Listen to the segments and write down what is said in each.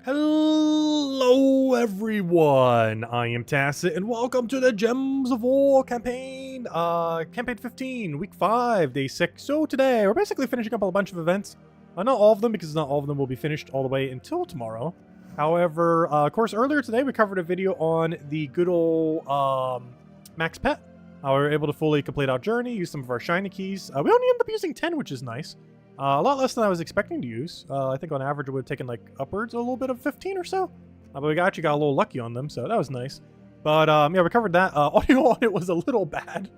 Hello everyone, I am Tacit and welcome to the Gems of War campaign, campaign 15, week 5, day 6. So today, we're basically finishing up a bunch of events. Not all of them, because not all of them will be finished all the way until tomorrow. However, of course, earlier today we covered a video on the good old Max Pet. We were able to fully complete our journey, use some of our shiny keys. We only ended up using 10, which is nice. A lot less than I was expecting to use. I think on average it would have taken like upwards a little bit of 15 or so. But we actually got a little lucky on them, so that was nice. But yeah, we covered that. Audio on it was a little bad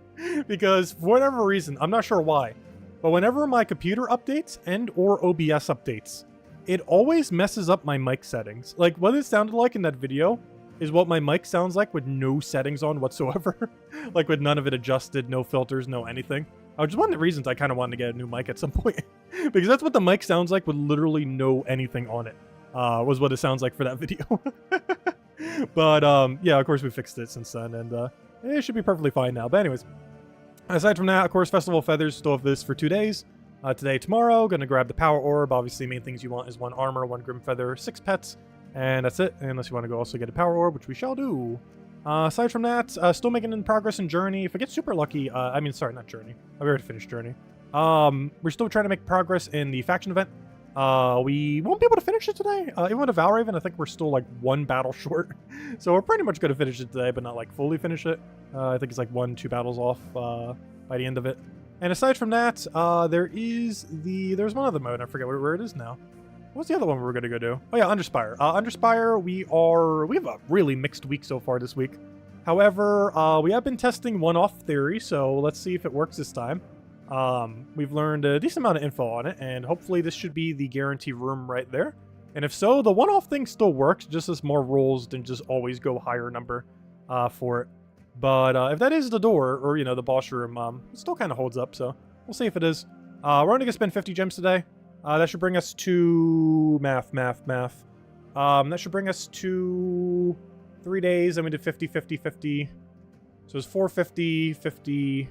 because for whatever reason, I'm not sure why, but whenever my computer updates and or OBS updates, it always messes up my mic settings. Like what it sounded like in that video is what my mic sounds like with no settings on whatsoever. Like with none of it adjusted, no filters, no anything. Which is one of the reasons I kind of wanted to get a new mic at some point. Because that's what the mic sounds like with literally no anything on it. Was what it sounds like for that video. But yeah, of course we fixed it since then, and it should be perfectly fine now. But anyways, aside from that, of course, Festival of Feathers, still have this for 2 days. Today, tomorrow, gonna grab the Power Orb. Obviously, main things you want is 1 armor, 1 Grim Feather, 6 pets, and that's it. Unless you want to go also get a Power Orb, which we shall do. Aside from that, still making in progress in Journey. If I get super lucky, I mean, sorry, not Journey. I've already finished Journey. We're still trying to make progress in the faction event. We won't be able to finish it today. Even with a Valraven, I think we're still like 1 battle short. So we're pretty much going to finish it today, but not like fully finish it. I think it's like 1-2 battles off by the end of it. And aside from that, there's one other mode. I forget where it is now. What's the other one we were going to go do? Oh yeah, Underspire. Underspire, we have a really mixed week so far this week. However, we have been testing one-off theory, so let's see if it works this time. We've learned a decent amount of info on it, and hopefully this should be the guarantee room right there. And if so, the one-off thing still works, just as more rolls than just always go higher number for it. But if that is the door, or, you know, the boss room, it still kind of holds up, so we'll see if it is. We're only going to spend 50 gems today. That should bring us to... Math. That should bring us to 3 days, and we did 50, 50, 50. So it's 450, 50...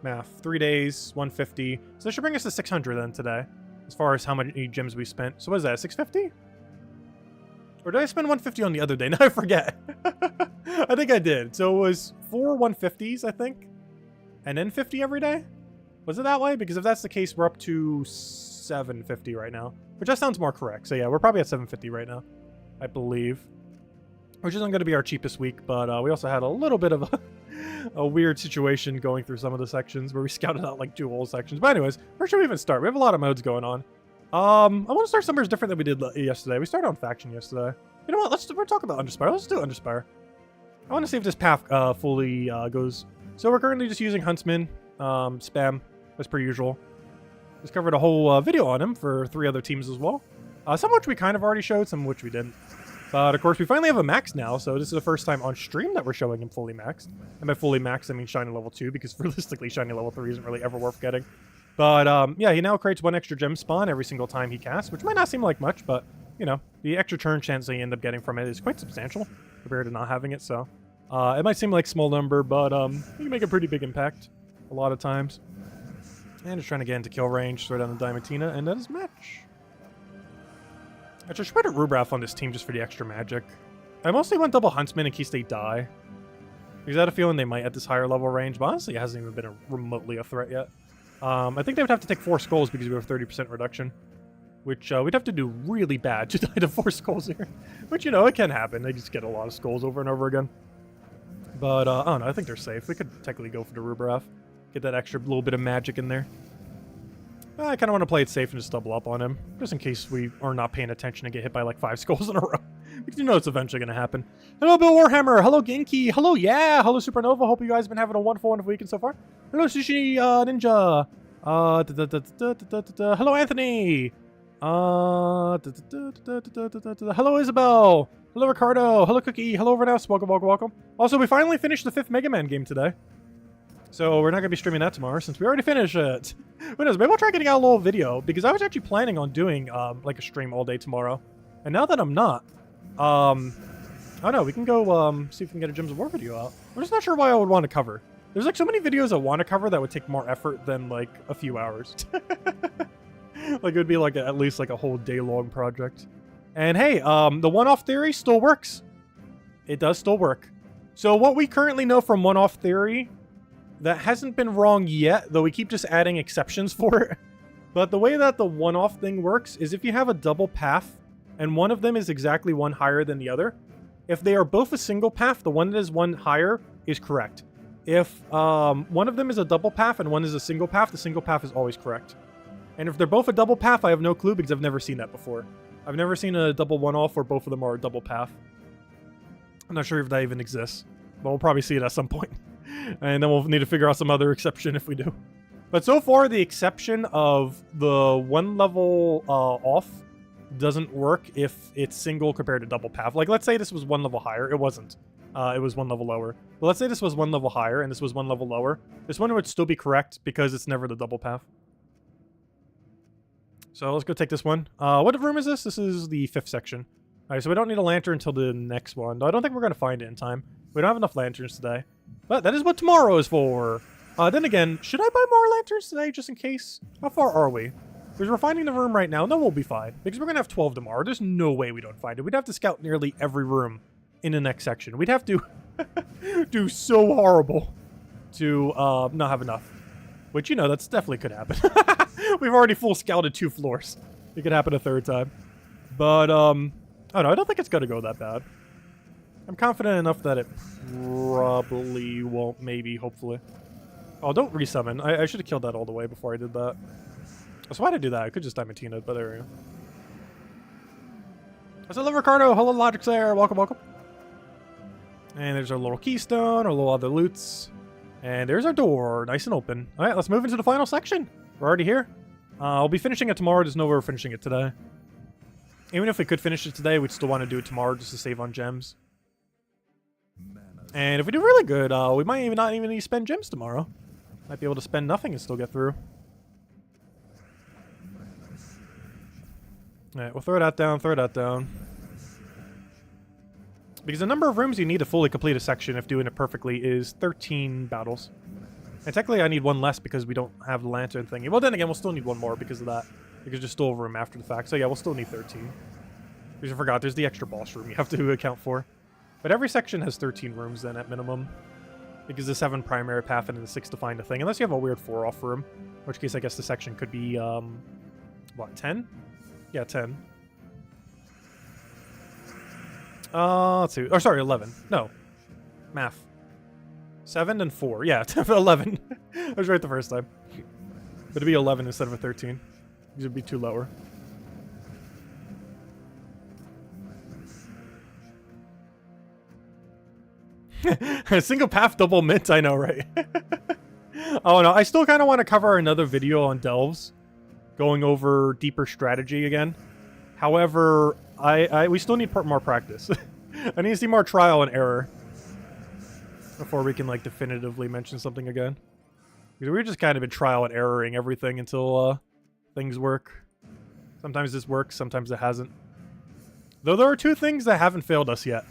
Math. 3 days, 150. So that should bring us to 600 then today, as far as how many gems we spent. So what is that, 650? Or did I spend 150 on the other day? Now I forget. I think I did. So it was 4 150s, I think, and then 50 every day? Was it that way? Because if that's the case, we're up to 750 right now, which that sounds more correct. So yeah, we're probably at 750 right now, I believe. Which isn't going to be our cheapest week, but we also had a little bit of a weird situation going through some of the sections where we scouted out like 2 whole sections. But anyways, where should we even start? We have a lot of modes going on. I want to start somewhere different than we did yesterday. We started on Faction yesterday. You know what? We're talking about Underspire. Let's do Underspire. I want to see if this path fully goes. So we're currently just using Huntsman, spam, as per usual. Just covered a whole video on him for 3 other teams as well. Some of which we kind of already showed, some of which we didn't. But of course, we finally have a max now, so this is the first time on stream that we're showing him fully maxed. And by fully maxed, I mean Shiny Level 2, because realistically, Shiny Level 3 isn't really ever worth getting. But yeah, he now creates 1 extra gem spawn every single time he casts, which might not seem like much, but, you know, the extra turn chance that you end up getting from it is quite substantial compared to not having it, so... it might seem like small number, but you can make a pretty big impact a lot of times. And just trying to get into kill range, throw down the Diamantina, and that is match. I should put a Rubrath on this team just for the extra magic. I mostly went double Huntsman in case they die, because I had a feeling they might at this higher level range, but honestly it hasn't even been remotely a threat yet. I think they would have to take 4 skulls because we have 30% reduction, which we'd have to do really bad to die to 4 skulls here. But you know, it can happen. They just get a lot of skulls over and over again. But I don't know, I think they're safe. We could technically go for the Rubrath, get that extra little bit of magic in there. I kind of want to play it safe and just double up on him, just in case we are not paying attention and get hit by like 5 skulls in a row. Because you know it's eventually going to happen. Hello, Bill Warhammer. Hello, Genki. Hello, yeah. Hello, Supernova. Hope you guys have been having a wonderful weekend so far. Hello, Sushi Ninja. Hello, Anthony. Hello, Isabel. Hello, Ricardo. Hello, Cookie. Hello, Overnouse. Welcome, welcome, welcome. Also, we finally finished the 5th Mega Man game today. So we're not going to be streaming that tomorrow since we already finished it. Who knows? Maybe we'll try getting out a little video because I was actually planning on doing like a stream all day tomorrow. And now that I'm not, I don't know. We can go see if we can get a Gems of War video out. I'm just not sure why I would want to cover. There's like so many videos I want to cover that would take more effort than like a few hours. Like it would be like at least like a whole day long project. And hey, the one-off theory still works. It does still work. So what we currently know from one-off theory, that hasn't been wrong yet, though we keep just adding exceptions for it. But the way that the one-off thing works is if you have a double path, and one of them is exactly one higher than the other, if they are both a single path, the one that is one higher is correct. If one of them is a double path and one is a single path, the single path is always correct. And if they're both a double path, I have no clue because I've never seen that before. I've never seen a double one-off where both of them are a double path. I'm not sure if that even exists, but we'll probably see it at some point. And then we'll need to figure out some other exception if we do. But so far, the exception of the one level off doesn't work if it's single compared to double path. Like, let's say this was one level higher. It wasn't. It was one level lower. But let's say this was one level higher and this was one level lower. This one would still be correct because it's never the double path. So let's go take this one. What room is this? This is the 5th section. All right, so we don't need a lantern until the next one. Though I don't think we're going to find it in time. We don't have enough lanterns today. But that is what tomorrow is for. Then again, should I buy more lanterns today just in case? How far are we? Because we're finding the room right now. No, we'll be fine. Because we're going to have 12 tomorrow. There's no way we don't find it. We'd have to scout nearly every room in the next section. We'd have to do so horrible to not have enough. Which, you know, that's definitely could happen. We've already full scouted 2 floors. It could happen a 3rd time. But, oh no, I don't think it's going to go that bad. I'm confident enough that it probably won't, maybe, hopefully. Oh, don't resummon. I should have killed that all the way before I did that. So why'd I do that? I could just Diamantina it, but there we go. Hello, Ricardo. Hello, Logic's there. Welcome, welcome. And there's our little keystone, our little other loots. And there's our door, nice and open. All right, let's move into the final section. We're already here. I'll be finishing it tomorrow. There's no way we're finishing it today. Even if we could finish it today, we'd still want to do it tomorrow just to save on gems. And if we do really good, we might even not even need to spend gems tomorrow. Might be able to spend nothing and still get through. Alright, we'll throw that down, throw that down. Because the number of rooms you need to fully complete a section, if doing it perfectly, is 13 battles. And technically I need one less because we don't have the lantern thingy. Well, then again, we'll still need one more because of that. Because there's still room after the fact. So yeah, we'll still need 13. Because I forgot, there's the extra boss room you have to account for. But every section has 13 rooms then at minimum. Because the 7 primary path and then the 6 to find a thing. Unless you have a weird 4-off room. In which case I guess the section could be, what, 10? Yeah, 10. Let's see. Oh, sorry, 11. No. Math. 7 and 4. Yeah, 11. I was right the first time. But it'd be 11 instead of a 13. These would be 2 lower. A single path double mint, I know, right? Oh no, I still kind of want to cover another video on delves. Going over deeper strategy again. However, we still need more practice. I need to see more trial and error before we can like definitively mention something again. Because we've just kind of been trial and erroring everything until things work. Sometimes this works, sometimes it hasn't. Though there are 2 things that haven't failed us yet.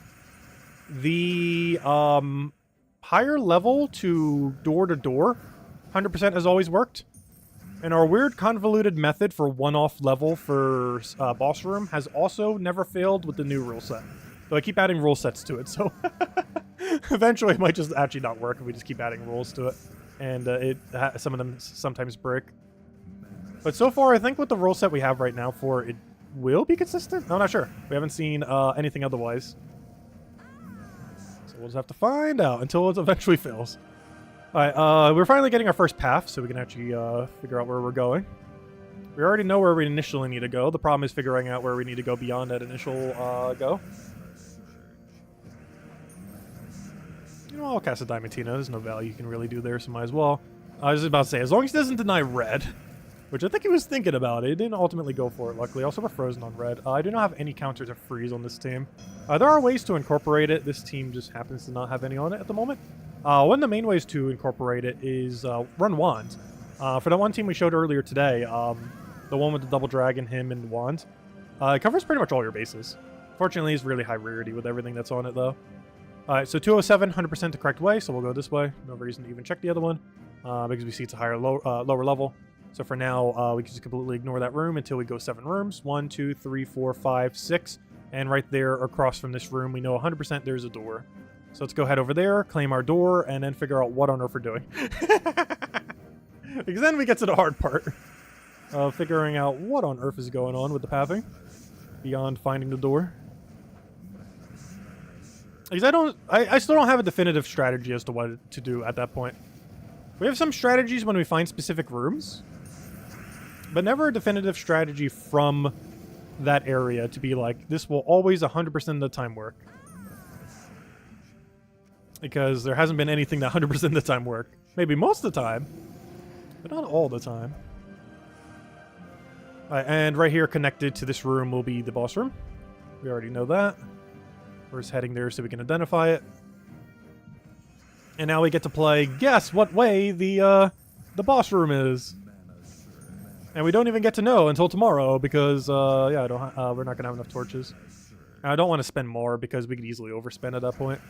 The higher level to door, 100% has always worked. And our weird convoluted method for one-off level for boss room has also never failed with the new rule set. Though I keep adding rule sets to it, so eventually it might just actually not work if we just keep adding rules to it. And some of them sometimes break. But so far, I think with the rule set we have right now for it will be consistent? I'm not sure. We haven't seen anything otherwise. So we'll just have to find out until it eventually fails. Alright, we're finally getting our first path, so we can actually figure out where we're going. We already know where we initially need to go. The problem is figuring out where we need to go beyond that initial go. You know, I'll cast a Diamantina. There's no value you can really do there, so might as well. I was about to say, as long as he doesn't deny red, which I think he was thinking about. It didn't ultimately go for it, luckily. Also, we're frozen on red. I do not have any counter to freeze on this team. There are ways to incorporate it. This team just happens to not have any on it at the moment. One of the main ways to incorporate it is run Wand. For the one team we showed earlier today, the one with the double dragon, him, and Wand, it covers pretty much all your bases. Fortunately, it's really high rarity with everything that's on it, though. Alright, so 207, 100% the correct way, so we'll go this way. No reason to even check the other one, because we see it's a higher, lower level. So for now, we can just completely ignore that room until we go 7 rooms. 1, 2, 3, 4, 5, 6. And right there across from this room, we know 100% there's a door. So let's go head over there, claim our door, and then figure out what on earth we're doing. Because then we get to the hard part of figuring out what on earth is going on with the pathing beyond finding the door. Because I still don't have a definitive strategy as to what to do at that point. We have some strategies when we find specific rooms, but never a definitive strategy from that area to be like, this will always 100% of the time work. Because there hasn't been anything that 100% of the time work. Maybe most of the time, but not all the time. Alright, and right here connected to this room will be the boss room. We already know that. We're just heading there so we can identify it. And now we get to play guess what way the boss room is. And we don't even get to know until tomorrow because, yeah, we're not going to have enough torches. And I don't want to spend more because we could easily overspend at that point.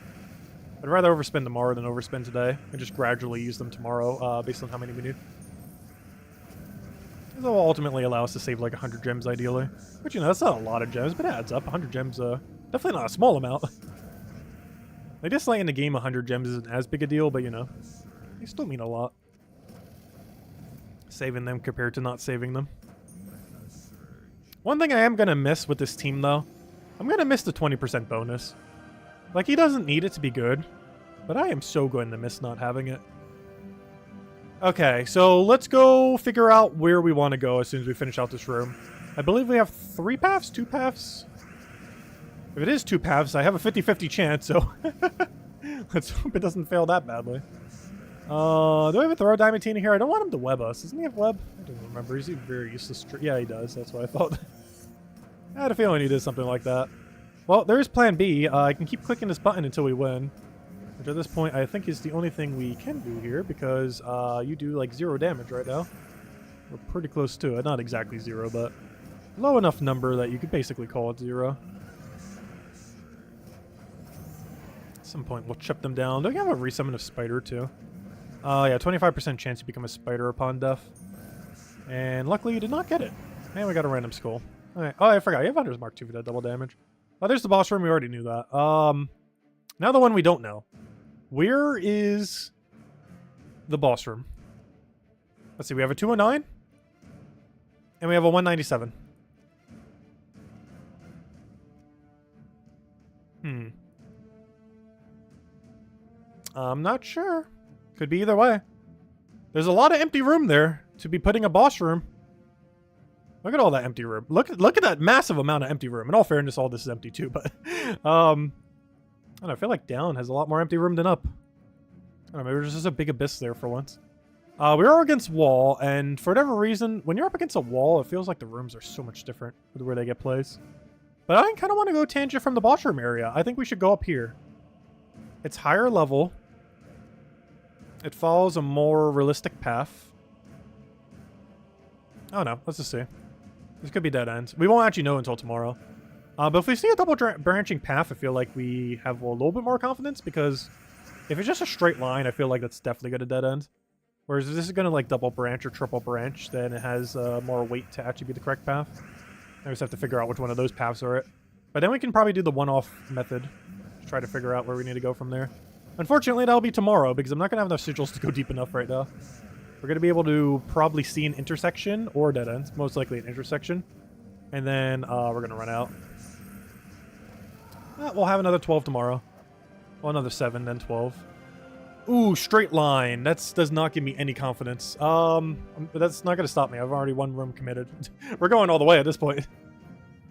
I'd rather overspend tomorrow than overspend today and just gradually use them tomorrow based on how many we need. This will ultimately allow us to save like 100 gems ideally. Which, you know, that's not a lot of gems, but it adds up. 100 gems, definitely not a small amount. I guess like in the game 100 gems isn't as big a deal, but you know, they still mean a lot. Saving them compared to not saving them. One thing I am going to miss with this team though, I'm going to miss the 20% bonus. Like, he doesn't need it to be good, but I am so going to miss not having it. Okay, so let's go figure out where we want to go as soon as we finish out this room. I believe we have 3 paths? 2 paths? If it is 2 paths, I have a 50-50 chance, so let's hope it doesn't fail that badly. Do I have a throw Diamantina here? I don't want him to web us. Doesn't he have web? I don't remember. Is he very useless? Yeah, he does. That's what I thought. I had a feeling he did something like that. Well, there is plan B. I can keep clicking this button until we win. Which at this point, I think is the only thing we can do here, because you do like 0 damage right now. We're pretty close to it. Not exactly 0, but low enough number that you could basically call it 0. At some point, we'll chip them down. Don't you have a resummon of Spider, too? Yeah, 25% chance you become a Spider upon death. And luckily, you did not get it. And we got a random skull. Alright. Oh, I forgot. You have Hunter's Mark 2 for that double damage. Oh, there's the boss room. We already knew that. Now the one we don't know. Where is the boss room? Let's see. We have a 209. And we have a 197. I'm not sure. Could be either way. There's a lot of empty room there to be putting a boss room. Look at all that empty room. Look at that massive amount of empty room. In all fairness, all this is empty too, but I don't know, I feel like down has a lot more empty room than up. I don't know, maybe there's just a big abyss there for once. We are against wall, and for whatever reason, when you're up against a wall, it feels like the rooms are so much different with where they get placed. But I kind of want to go tangent from the boss room area. I think we should go up here. It's higher level. It follows a more realistic path. Oh no, let's just see. This could be dead ends. We won't actually know until tomorrow. But if we see a double branching path, I feel like we have a little bit more confidence, because if it's just a straight line, I feel like that's definitely going to dead end. Whereas if this is going to like double branch or triple branch, then it has more weight to actually be the correct path. I just have to figure out which one of those paths are it. But then we can probably do the one-off method to try to figure out where we need to go from there. Unfortunately, that'll be tomorrow, because I'm not going to have enough sigils to go deep enough right now. We're going to be able to probably see an intersection or dead ends. Most likely an intersection. And then we're going to run out. We'll have another 12 tomorrow. Well, another 7, then 12. Ooh, straight line. That does not give me any confidence. But that's not going to stop me. I've already 1 room committed. We're going all the way at this point.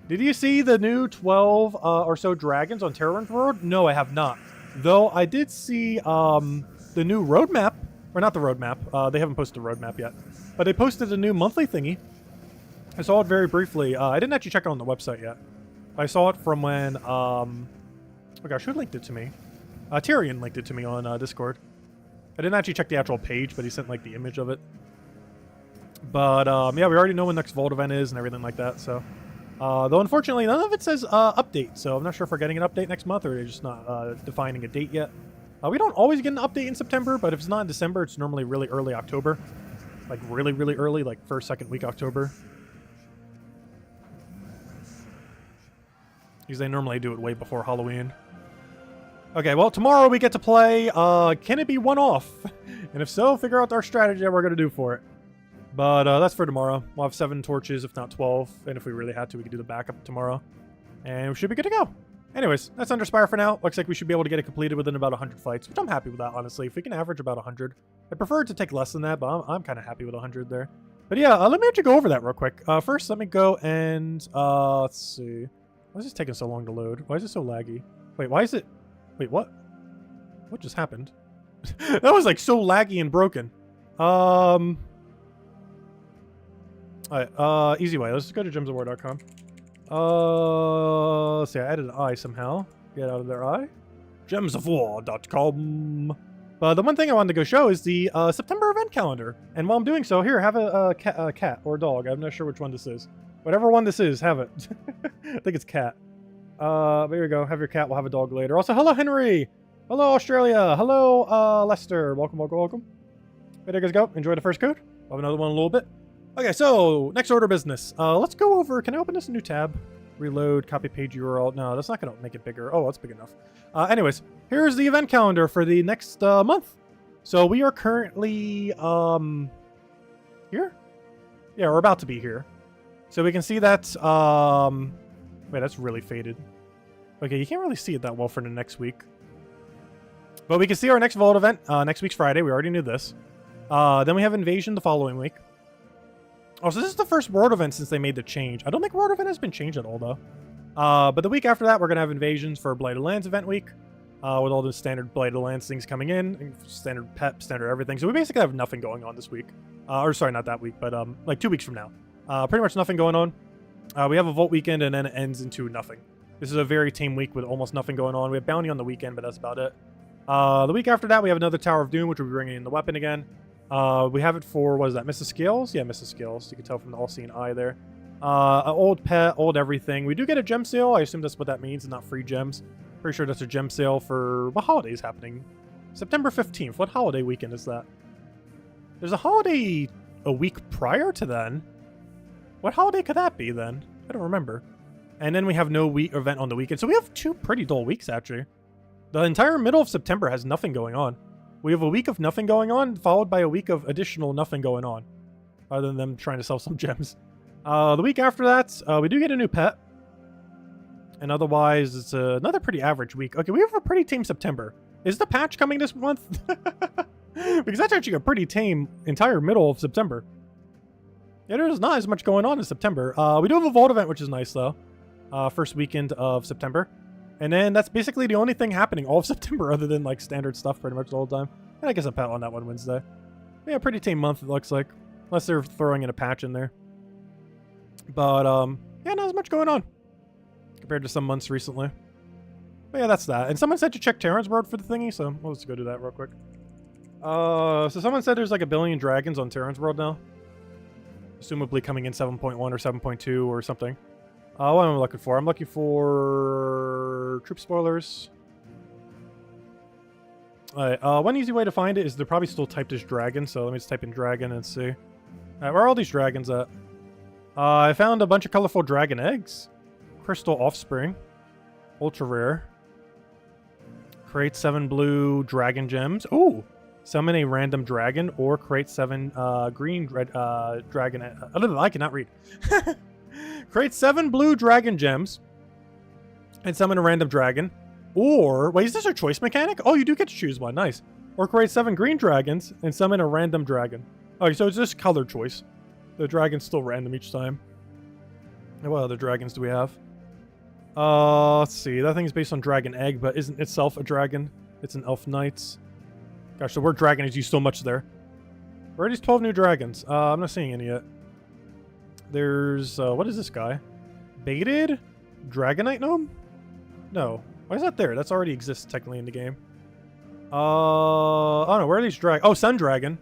Did you see the new 12 or so dragons on Terror's World? No, I have not. Though I did see the new roadmap. Or not the roadmap. They haven't posted the roadmap yet. But they posted a new monthly thingy. I saw it very briefly. I didn't actually check it on the website yet. I saw it from when... oh gosh, who linked it to me? Tyrion linked it to me on Discord. I didn't actually check the actual page, but he sent like the image of it. But yeah, we already know when next Vault event is and everything like that, so... though unfortunately, none of it says update, so I'm not sure if we're getting an update next month or they're just not defining a date yet. We don't always get an update in September, but if it's not in December, it's normally really early October. Like really, really early, like first, second week October. Because they normally do it way before Halloween. Okay, well, tomorrow we get to play, can it be one off? And if so, figure out our strategy that we're going to do for it. But that's for tomorrow. We'll have 7 torches, if not 12. And if we really had to, we could do the backup tomorrow. And we should be good to go. Anyways, that's Underspire for now. Looks like we should be able to get it completed within about 100 fights, which I'm happy with that, honestly. If we can average about 100. I prefer it to take less than that, but I'm kind of happy with 100 there. But yeah, let me actually go over that real quick. First, let me go and, let's see. Why is this taking so long to load? Why is it so laggy? Wait, why is it... Wait, what? What just happened? That was like so laggy and broken. Alright, easy way. Let's just go to gemsofwar.com. Let's see, I added an I somehow. Get out of their I. gemsofwar.com. But the one thing I wanted to go show is the September event calendar. And while I'm doing so, here, have a cat or a dog. I'm not sure which one this is. Whatever one this is, have it. I think it's cat. There you go. Have your cat. We'll have a dog later. Also, hello, Henry. Hello, Australia. Hello, Lester. Welcome, welcome, welcome. There you guys go. Enjoy the first code. We'll have another one in a little bit. Okay, so next order of business. Let's go over. Can I open this new tab? Reload, copy page URL. No, that's not going to make it bigger. Oh, that's big enough. Anyways, here's the event calendar for the next month. So we are currently here. Yeah, we're about to be here. So we can see that. Wait, that's really faded. Okay, you can't really see it that well for the next week. But we can see our next Vault event next week's Friday. We already knew this. Then we have Invasion the following week. Oh, so this is the first World event since they made the change. I don't think World event has been changed at all, though. But the week after that, we're going to have Invasions for Blighted Lands event week. With all the standard Blighted Lands things coming in. Standard PEP, standard everything. So we basically have nothing going on this week. Or sorry, not that week, but like 2 weeks from now. Pretty much nothing going on. We have a Vault weekend and then it ends into nothing. This is a very tame week with almost nothing going on. We have Bounty on the weekend, but that's about it. The week after that, we have another Tower of Doom, which will be bringing in the weapon again. We have it for, what is that, Mrs. Scales? Yeah, Mrs. Scales. You can tell from the all-seeing eye there. An old pet, old everything. We do get a gem sale. I assume that's what that means, and not free gems. Pretty sure that's a gem sale for... What holiday is happening? September 15th. What holiday weekend is that? There's a holiday a week prior to then. What holiday could that be then? I don't remember. And then we have no week event on the weekend. So we have 2 pretty dull weeks, actually. The entire middle of September has nothing going on. We have a week of nothing going on, followed by a week of additional nothing going on. Other than them trying to sell some gems. The week after that, we do get a new pet. And otherwise, it's another pretty average week. Okay, we have a pretty tame September. Is the patch coming this month? Because that's actually a pretty tame entire middle of September. Yeah, there's not as much going on in September. We do have a Vault event, which is nice, though. First weekend of September. And then that's basically the only thing happening all of September other than, like, standard stuff pretty much the whole time. And I guess a pet on that one Wednesday. Yeah, pretty tame month, it looks like. Unless they're throwing in a patch in there. But, yeah, not as much going on. Compared to some months recently. But yeah, that's that. And someone said to check Terran's World for the thingy, so let's go do that real quick. So someone said there's like 1 billion dragons on Terran's World now. Assumably coming in 7.1 or 7.2 or something. What am I looking for? I'm looking for troop spoilers. Alright, one easy way to find it is they're probably still typed as dragon, so let me just type in dragon and see. Alright, where are all these dragons at? I found a bunch of colorful dragon eggs. Crystal offspring. Ultra rare. Create 7 blue dragon gems. Ooh! Summon a random dragon or create 7 green dragon... I cannot read. Create 7 blue dragon gems and summon a random dragon. Or... Wait, is this a choice mechanic? Oh, you do get to choose one. Nice. Or create 7 green dragons and summon a random dragon. Okay, so it's just color choice. The dragon's still random each time. And what other dragons do we have? Let's see. That thing is based on Dragon Egg, but isn't itself a dragon. It's an Elf Knight. Gosh, the word dragon is used so much there. Where are these 12 new dragons? I'm not seeing any yet. There's, what is this guy? Baited? Dragonite Gnome? No. Why is that there? That's already exists technically in the game. Oh no, where are these Oh, Sun Dragon.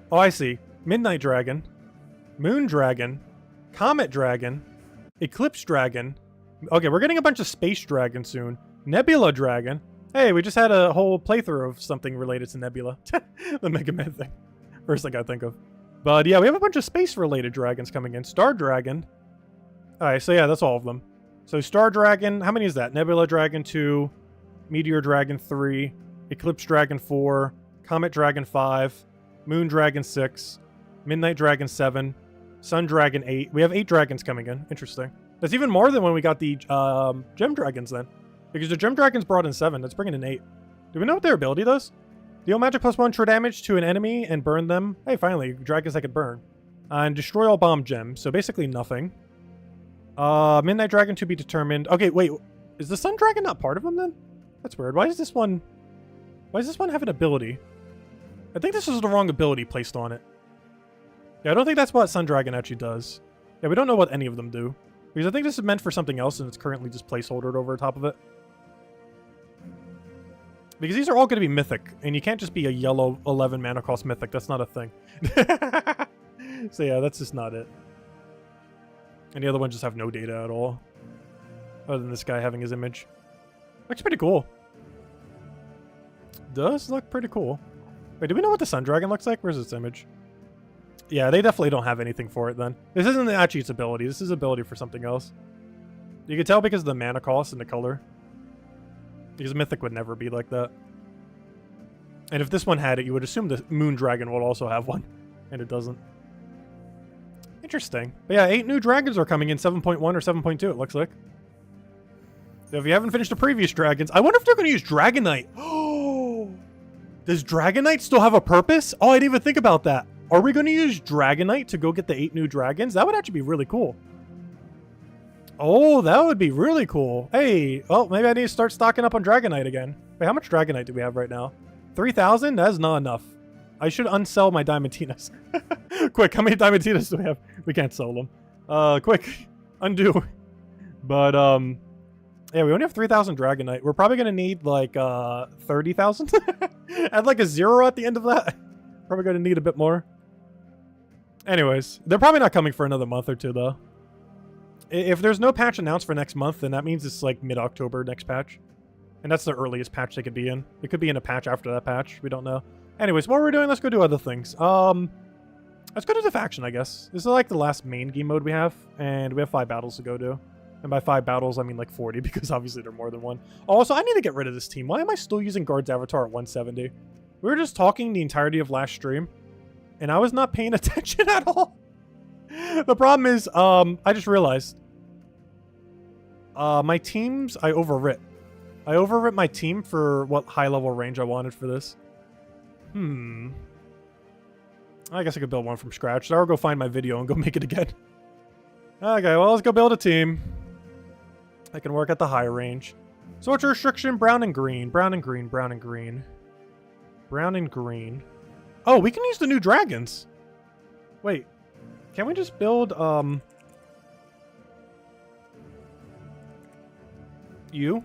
Oh, I see. Midnight Dragon. Moon Dragon. Comet Dragon. Eclipse Dragon. Okay, we're getting a bunch of Space Dragons soon. Nebula Dragon. Hey, we just had a whole playthrough of something related to Nebula. The Mega Man thing. First thing I think of. But yeah, we have a bunch of space-related dragons coming in. Star Dragon. Alright, so yeah, that's all of them. So Star Dragon, how many is that? Nebula Dragon 2, Meteor Dragon 3, Eclipse Dragon 4, Comet Dragon 5, Moon Dragon 6, Midnight Dragon 7, Sun Dragon 8. We have 8 dragons coming in. Interesting. That's even more than when we got the Gem Dragons then. Because the Gem Dragons brought in 7. That's bringing in 8. Do we know what their ability does? Deal magic +1 true damage to an enemy and burn them. Hey, finally, dragons that could burn. And destroy all bomb gems. So basically nothing. Midnight Dragon to be determined. Okay, wait. Is the Sun Dragon not part of them then? That's weird. Why does this one have an ability? I think this is the wrong ability placed on it. Yeah, I don't think that's what Sun Dragon actually does. Yeah, we don't know what any of them do. Because I think this is meant for something else and it's currently just placeholdered over top of it. Because these are all going to be mythic, and you can't just be a yellow 11 mana cost mythic. That's not a thing. So yeah, that's just not it. And the other ones just have no data at all. Other than this guy having his image. Looks pretty cool. Does look pretty cool. Wait, do we know what the Sun Dragon looks like? Where's its image? Yeah, they definitely don't have anything for it then. This isn't actually its ability. This is ability for something else. You can tell because of the mana cost and the color. Because Mythic would never be like that. And if this one had it, you would assume the Moon Dragon would also have one. And it doesn't. Interesting. But yeah, 8 new dragons are coming in 7.1 or 7.2, it looks like. So if you haven't finished the previous dragons, I wonder if they're going to use Dragonite. Oh! Does Dragonite still have a purpose? Oh, I didn't even think about that. Are we going to use Dragonite to go get the 8 new dragons? That would actually be really cool. Oh, that would be really cool. Hey, oh, maybe I need to start stocking up on Dragonite again. Wait, how much Dragonite do we have right now? 3,000? That's not enough. I should unsell my Diamantinas. Quick, how many Diamantinas do we have? We can't sell them. Quick, undo. But, yeah, we only have 3,000 Dragonite. We're probably going to need, like, 30,000? Add, like, a 0 at the end of that. Probably going to need a bit more. Anyways, they're probably not coming for another month or two, though. If there's no patch announced for next month, then that means it's like mid-October next patch. And that's the earliest patch they could be in. It could be in a patch after that patch. We don't know. Anyways, what we're doing, let's go do other things. Let's go to the faction, I guess. This is like the last main game mode we have. And we have 5 battles to go to. And by 5 battles, I mean like 40, because obviously there are more than one. Also, I need to get rid of this team. Why am I still using Guard's Avatar at 170? We were just talking the entirety of last stream. And I was not paying attention at all. The problem is, I just realized. My teams, I overwrit. I overwrit my team for what high level range I wanted for this. I guess I could build one from scratch. Or I'll go find my video and go make it again. Okay, well, let's go build a team. I can work at the high range. So what's your restriction? Brown and green. Brown and green. Brown and green. Brown and green. Oh, we can use the new dragons. Wait. Can we just build, you?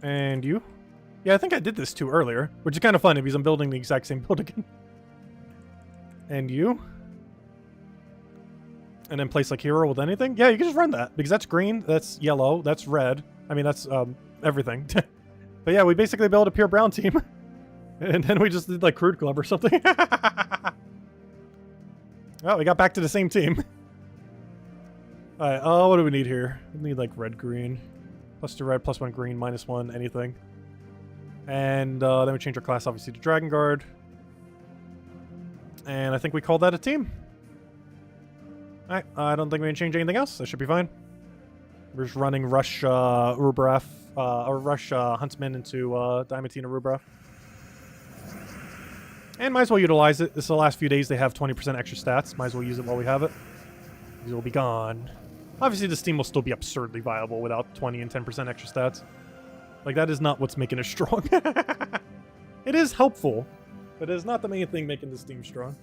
And you? Yeah, I think I did this too earlier, which is kind of funny because I'm building the exact same build again. And you? And then place like hero with anything? Yeah, you can just run that because that's green, that's yellow, that's red. I mean, that's everything. But yeah, we basically built a pure brown team. And then we just did like Crude Club or something. Well, we got back to the same team. Alright, what do we need here? We need like red, green. +2 red, +1 green, -1, anything. And then we change our class obviously to Dragon Guard. And I think we called that a team. Alright, I don't think we can change anything else. That should be fine. We're just running Rush Rubraf, or Rush Huntsman into Diamantina Rubraf. And might as well utilize it. This is the last few days they have 20% extra stats. Might as well use it while we have it. These will be gone. Obviously, this team will still be absurdly viable without 20 and 10% extra stats. Like, that is not what's making it strong. It is helpful, but it is not the main thing making this team strong.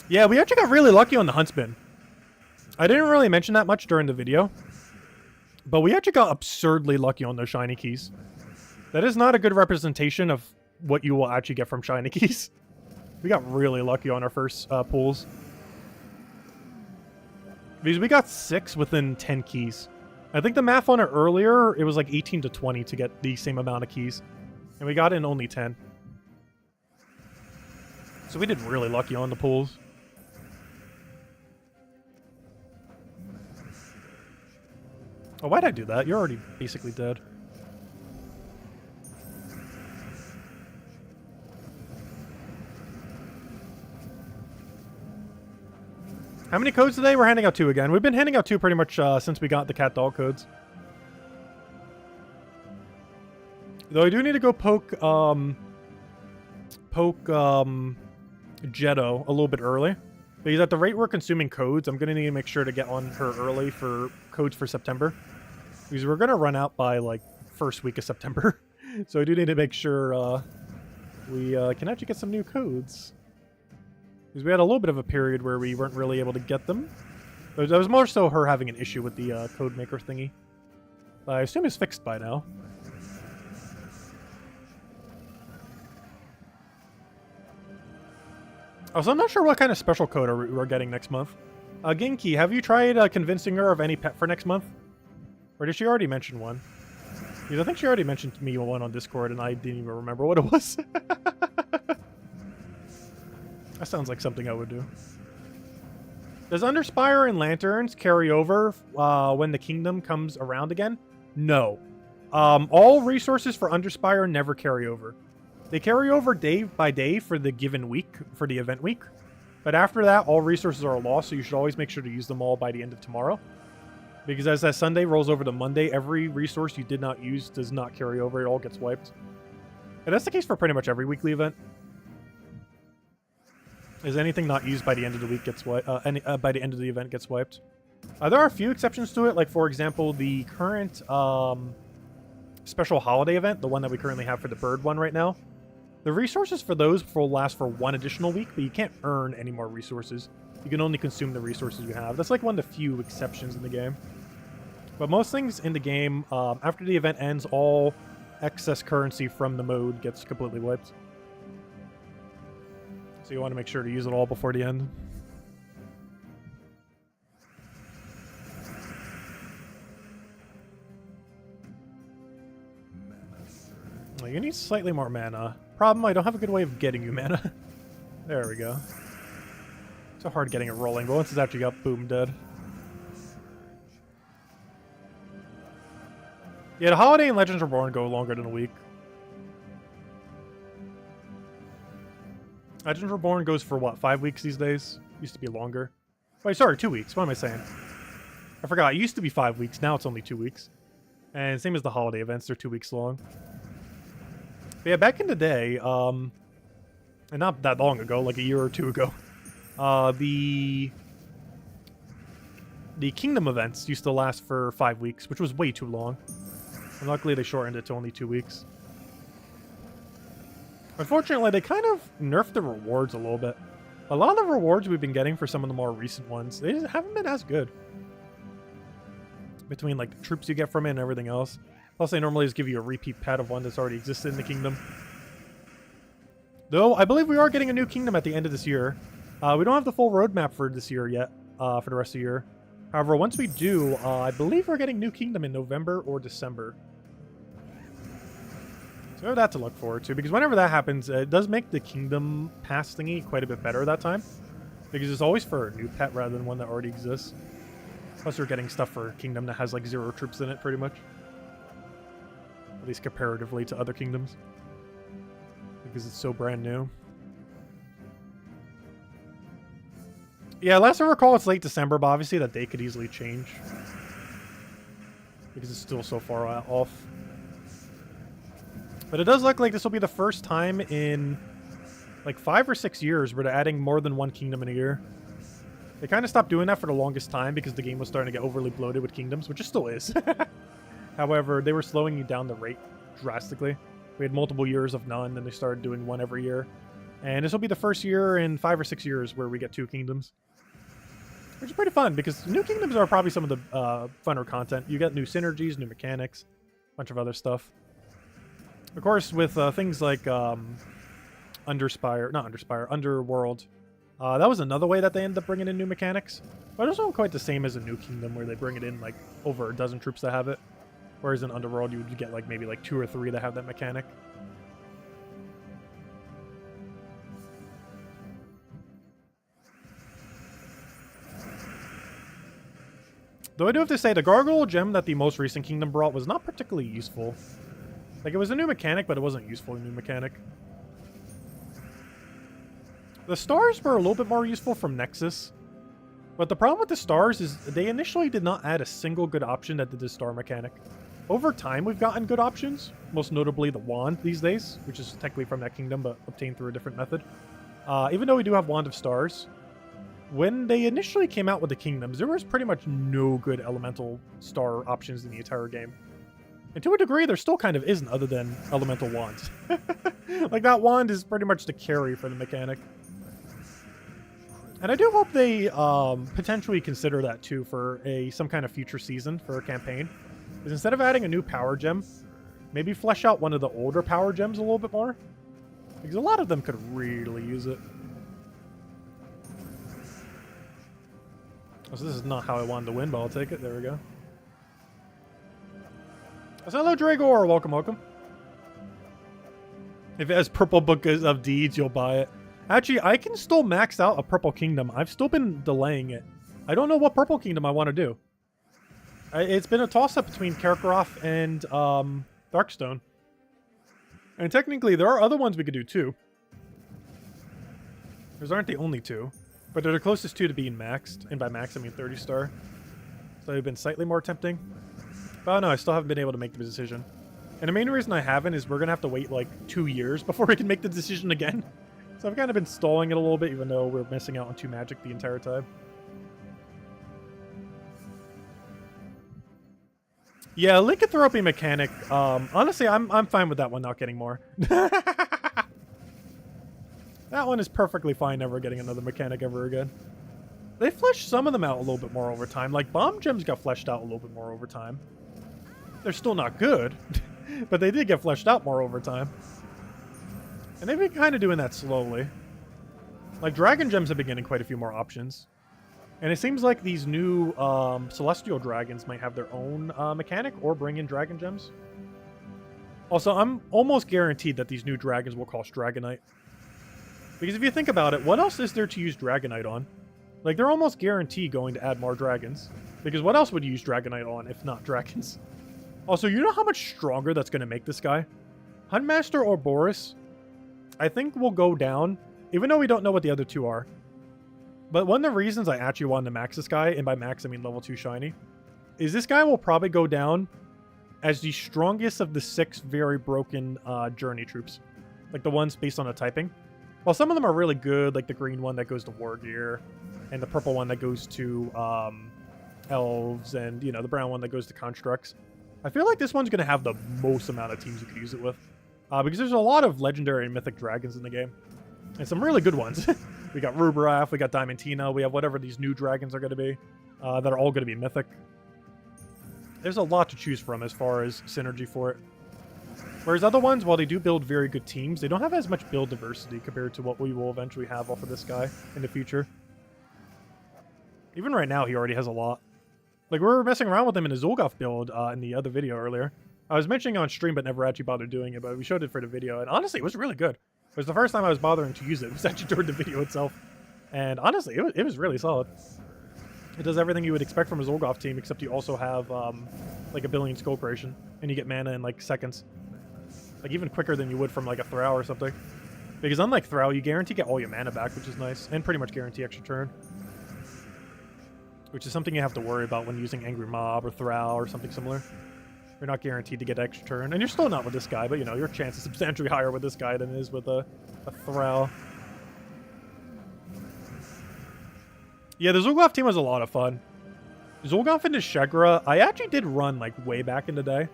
Yeah, we actually got really lucky on the Huntsman. I didn't really mention that much during the video, but we actually got absurdly lucky on those shiny keys. That is not a good representation of what you will actually get from shiny keys. We got really lucky on our first pulls. Because we got 6 within 10 keys. I think the math on it earlier, it was like 18 to 20 to get the same amount of keys. And we got in only 10. So we did really lucky on the pools. Oh, why'd I do that? You're already basically dead. How many codes today? We're handing out 2 again. We've been handing out 2 pretty much since we got the cat dog codes. Though I do need to go poke Jetto a little bit early. Because at the rate we're consuming codes, I'm going to need to make sure to get on her early for codes for September. Because we're going to run out by, like, first week of September. So I do need to make sure we can actually get some new codes. Because we had a little bit of a period where we weren't really able to get them. But that was more so her having an issue with the code maker thingy. I assume it's fixed by now. Also, I'm not sure what kind of special code we're getting next month. Ginky, have you tried convincing her of any pet for next month? Or did she already mention one? Because I think she already mentioned to me one on Discord and I didn't even remember what it was. That sounds like something I would do. Does Underspire and Lanterns carry over when the kingdom comes around again? No. All resources for Underspire never carry over. They carry over day by day for the given week, for the event week. But after that, all resources are lost, so you should always make sure to use them all by the end of tomorrow. Because as that Sunday rolls over to Monday, every resource you did not use does not carry over. It all gets wiped. And that's the case for pretty much every weekly event. Is anything not used by the end of the week gets wiped? By the end of the event gets wiped. There are a few exceptions to it, like for example, the current special holiday event, the one that we currently have for the bird one right now. The resources for those will last for 1 additional week, but you can't earn any more resources. You can only consume the resources you have. That's like one of the few exceptions in the game. But most things in the game, after the event ends, all excess currency from the mode gets completely wiped. So you want to make sure to use it all before the end. Well, you need slightly more mana. Problem, I don't have a good way of getting you mana. There we go. So hard getting it rolling, but once it's actually up, boom, dead. Yeah, the Holiday and Legends Reborn go longer than a week. Legends Reborn goes for, what, 5 weeks these days? Used to be longer. Wait, sorry, 2 weeks. What am I saying? I forgot. It used to be 5 weeks. Now it's only 2 weeks. And same as the holiday events. They're 2 weeks long. But yeah, back in the day, and not that long ago, like a year or 2 ago, the Kingdom events used to last for 5 weeks, which was way too long. And luckily they shortened it to only 2 weeks. Unfortunately, they kind of nerfed the rewards a little bit. A lot of the rewards we've been getting for some of the more recent ones, they haven't been as good. Between like the troops you get from it and everything else. Plus they normally just give you a repeat pet of one that's already existed in the kingdom. Though, I believe we are getting a new kingdom at the end of this year. We don't have the full roadmap for this year yet, for the rest of the year. However, once we do, I believe we're getting new kingdom in November or December. So we have that to look forward to, because whenever that happens, it does make the kingdom pass thingy quite a bit better that time. Because it's always for a new pet rather than one that already exists. Plus we're getting stuff for kingdom that has like 0 troops in it, pretty much. At least comparatively to other kingdoms. Because it's so brand new. Yeah, last I recall it's late December, but obviously that date could easily change. Because it's still so far off. But it does look like this will be the first time in like 5 or 6 years where they're adding more than one kingdom in a year. They kind of stopped doing that for the longest time because the game was starting to get overly bloated with kingdoms, which it still is. However, they were slowing down the rate drastically. We had multiple years of none, then they started doing one every year. And this will be the first year in 5 or 6 years where we get 2 kingdoms. Which is pretty fun, because new kingdoms are probably some of the funner content. You get new synergies, new mechanics, a bunch of other stuff. Of course, with things like Underworld, that was another way that they ended up bringing in new mechanics. But it's not quite the same as a new kingdom where they bring it in like over a dozen troops that have it. Whereas in Underworld, you would get like maybe like 2 or 3 that have that mechanic. Though I do have to say, the Gargoyle gem that the most recent Kingdom brought was not particularly useful. Like, it was a new mechanic, but it wasn't useful, a new mechanic. The stars were a little bit more useful from Nexus. But the problem with the stars is they initially did not add a single good option that did the star mechanic. Over time, we've gotten good options, most notably the wand these days, which is technically from that kingdom, but obtained through a different method. Even though we do have Wand of Stars, when they initially came out with the kingdoms, there was pretty much no good elemental star options in the entire game. And to a degree, there still kind of isn't, other than elemental wands. Like, that wand is pretty much the carry for the mechanic. And I do hope they potentially consider that too for some kind of future season for a campaign. Because instead of adding a new power gem, maybe flesh out one of the older power gems a little bit more. Because a lot of them could really use it. So this is not how I wanted to win, but I'll take it. There we go. So hello, Dragor. Welcome, welcome. If it has Purple Book of Deeds, you'll buy it. Actually, I can still max out a Purple Kingdom. I've still been delaying it. I don't know what Purple Kingdom I want to do. It's been a toss-up between Kakarot and Darkstone. And technically, there are other ones we could do too. Those aren't the only two. But they're the closest two to being maxed. And by max, I mean 30 star. So they've been slightly more tempting. But no, I still haven't been able to make the decision. And the main reason I haven't is we're going to have to wait like 2 years before we can make the decision again. So I've kind of been stalling it a little bit, even though we're missing out on 2 magic the entire time. Yeah, Lycanthropy mechanic. Honestly, I'm fine with that one not getting more. That one is perfectly fine never getting another mechanic ever again. They fleshed some of them out a little bit more over time. Like, Bomb Gems got fleshed out a little bit more over time. They're still not good, but they did get fleshed out more over time. And they've been kind of doing that slowly. Like, Dragon Gems have been getting quite a few more options. And it seems like these new Celestial Dragons might have their own mechanic or bring in Dragon Gems. Also, I'm almost guaranteed that these new dragons will cost Dragonite. Because if you think about it, what else is there to use Dragonite on? Like, they're almost guaranteed going to add more dragons. Because what else would you use Dragonite on if not dragons? Also, you know how much stronger that's going to make this guy? Huntmaster or Boris, I think will go down, even though we don't know what the other two are. But one of the reasons I actually wanted to max this guy, and by max I mean level 2 shiny, is this guy will probably go down as the strongest of the 6 very broken journey troops. Like the ones based on a typing. While some of them are really good, like the green one that goes to War Gear, and the purple one that goes to Elves, and, you know, the brown one that goes to Constructs. I feel like this one's going to have the most amount of teams you could use it with. Because there's a lot of legendary and mythic dragons in the game. And some really good ones. We got Rubarath, we got Diamantina, we have whatever these new dragons are going to be. That are all going to be mythic. There's a lot to choose from as far as synergy for it. Whereas other ones, while they do build very good teams, they don't have as much build diversity compared to what we will eventually have off of this guy in the future. Even right now, he already has a lot. Like, we were messing around with him in a Zolgoth build in the other video earlier. I was mentioning on stream, but never actually bothered doing it, but we showed it for the video, and honestly, it was really good. It was the first time I was bothering to use it. It was actually during the video itself. And honestly, it was really solid. It does everything you would expect from a Zolgoth team, except you also have, like, a billion skull creation, and you get mana in, like, seconds. Like, even quicker than you would from, like, a Thrall or something. Because unlike Thrall, you guarantee get all your mana back, which is nice, and pretty much guarantee extra turn. Which is something you have to worry about when using Angry Mob or Thrall or something similar. You're not guaranteed to get extra turn, and you're still not with this guy, but, you know, your chance is substantially higher with this guy than it is with a Thrall. Yeah, the Zolgoth team was a lot of fun. Zolgoth into Shegra, I actually did run, like, way back in the day.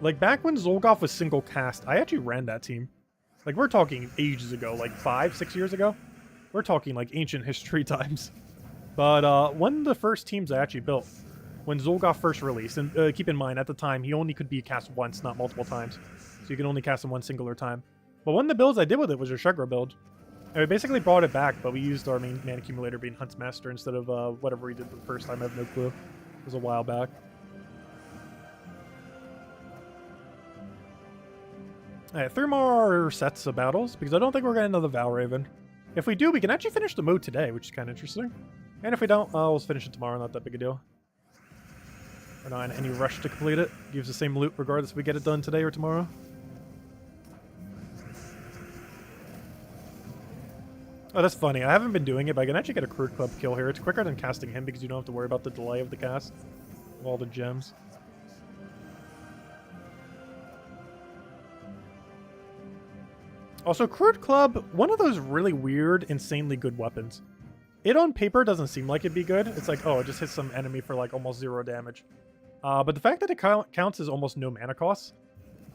Like, back when Zolgoth was single cast, I actually ran that team. Like, we're talking ages ago, like 5, 6 years ago. We're talking, like, ancient history times. But one of the first teams I actually built, when Zolgoth first released, and keep in mind, at the time, he only could be cast once, not multiple times. So you can only cast him one singular time. But one of the builds I did with it was your Shegra build. And we basically brought it back, but we used our main mana accumulator being Huntsmaster instead of whatever we did the first time. I have no clue. It was a while back. Alright, 3 more sets of battles, because I don't think we're getting another Valraven. If we do, we can actually finish the mode today, which is kind of interesting. And if we don't, we'll finish it tomorrow, not that big a deal. We're not in any rush to complete it. Gives the same loot regardless if we get it done today or tomorrow. Oh, that's funny. I haven't been doing it, but I can actually get a Crude Club kill here. It's quicker than casting him because you don't have to worry about the delay of the cast of all the gems. Also, Crude Club, one of those really weird, insanely good weapons. It on paper doesn't seem like it'd be good. It's like, oh, it just hits some enemy for like almost 0 damage. But the fact that it counts as almost no mana cost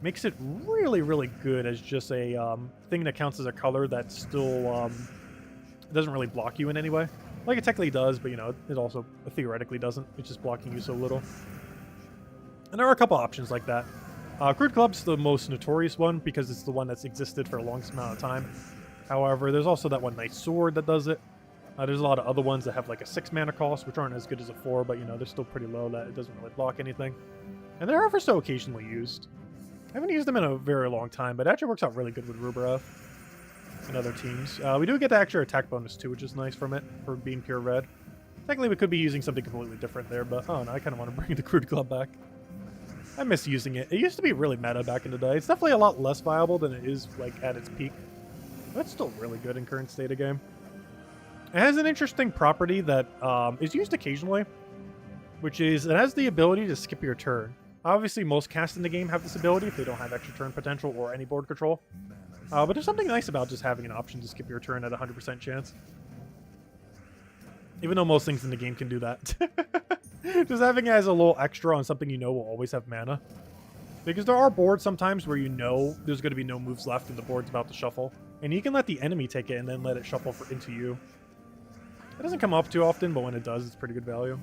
makes it really, really good as just a thing that counts as a color that still doesn't really block you in any way. Like it technically does, but you know, it also theoretically doesn't. It's just blocking you so little. And there are a couple options like that. Crude Club's the most notorious one because it's the one that's existed for the longest amount of time. However, there's also that one Night Sword that does it. There's a lot of other ones that have like a 6 mana cost, which aren't as good as a 4, but you know, they're still pretty low that it doesn't really block anything. And they're ever so occasionally used. I haven't used them in a very long time, but it actually works out really good with Rubarev and other teams. We do get the extra attack bonus too, which is nice from it, for being pure red. Technically, we could be using something completely different there, but oh no, I kind of want to bring the Crude Club back. I miss using it. It used to be really meta back in the day. It's definitely a lot less viable than it is like at its peak. But it's still really good in current state of game. It has an interesting property that is used occasionally, which is it has the ability to skip your turn. Obviously, most casts in the game have this ability if they don't have extra turn potential or any board control. But there's something nice about just having an option to skip your turn at 100% chance. Even though most things in the game can do that. Just having it as a little extra on something you know will always have mana. Because there are boards sometimes where you know there's going to be no moves left and the board's about to shuffle. And you can let the enemy take it and then let it shuffle into you. It doesn't come up too often, but when it does, it's pretty good value.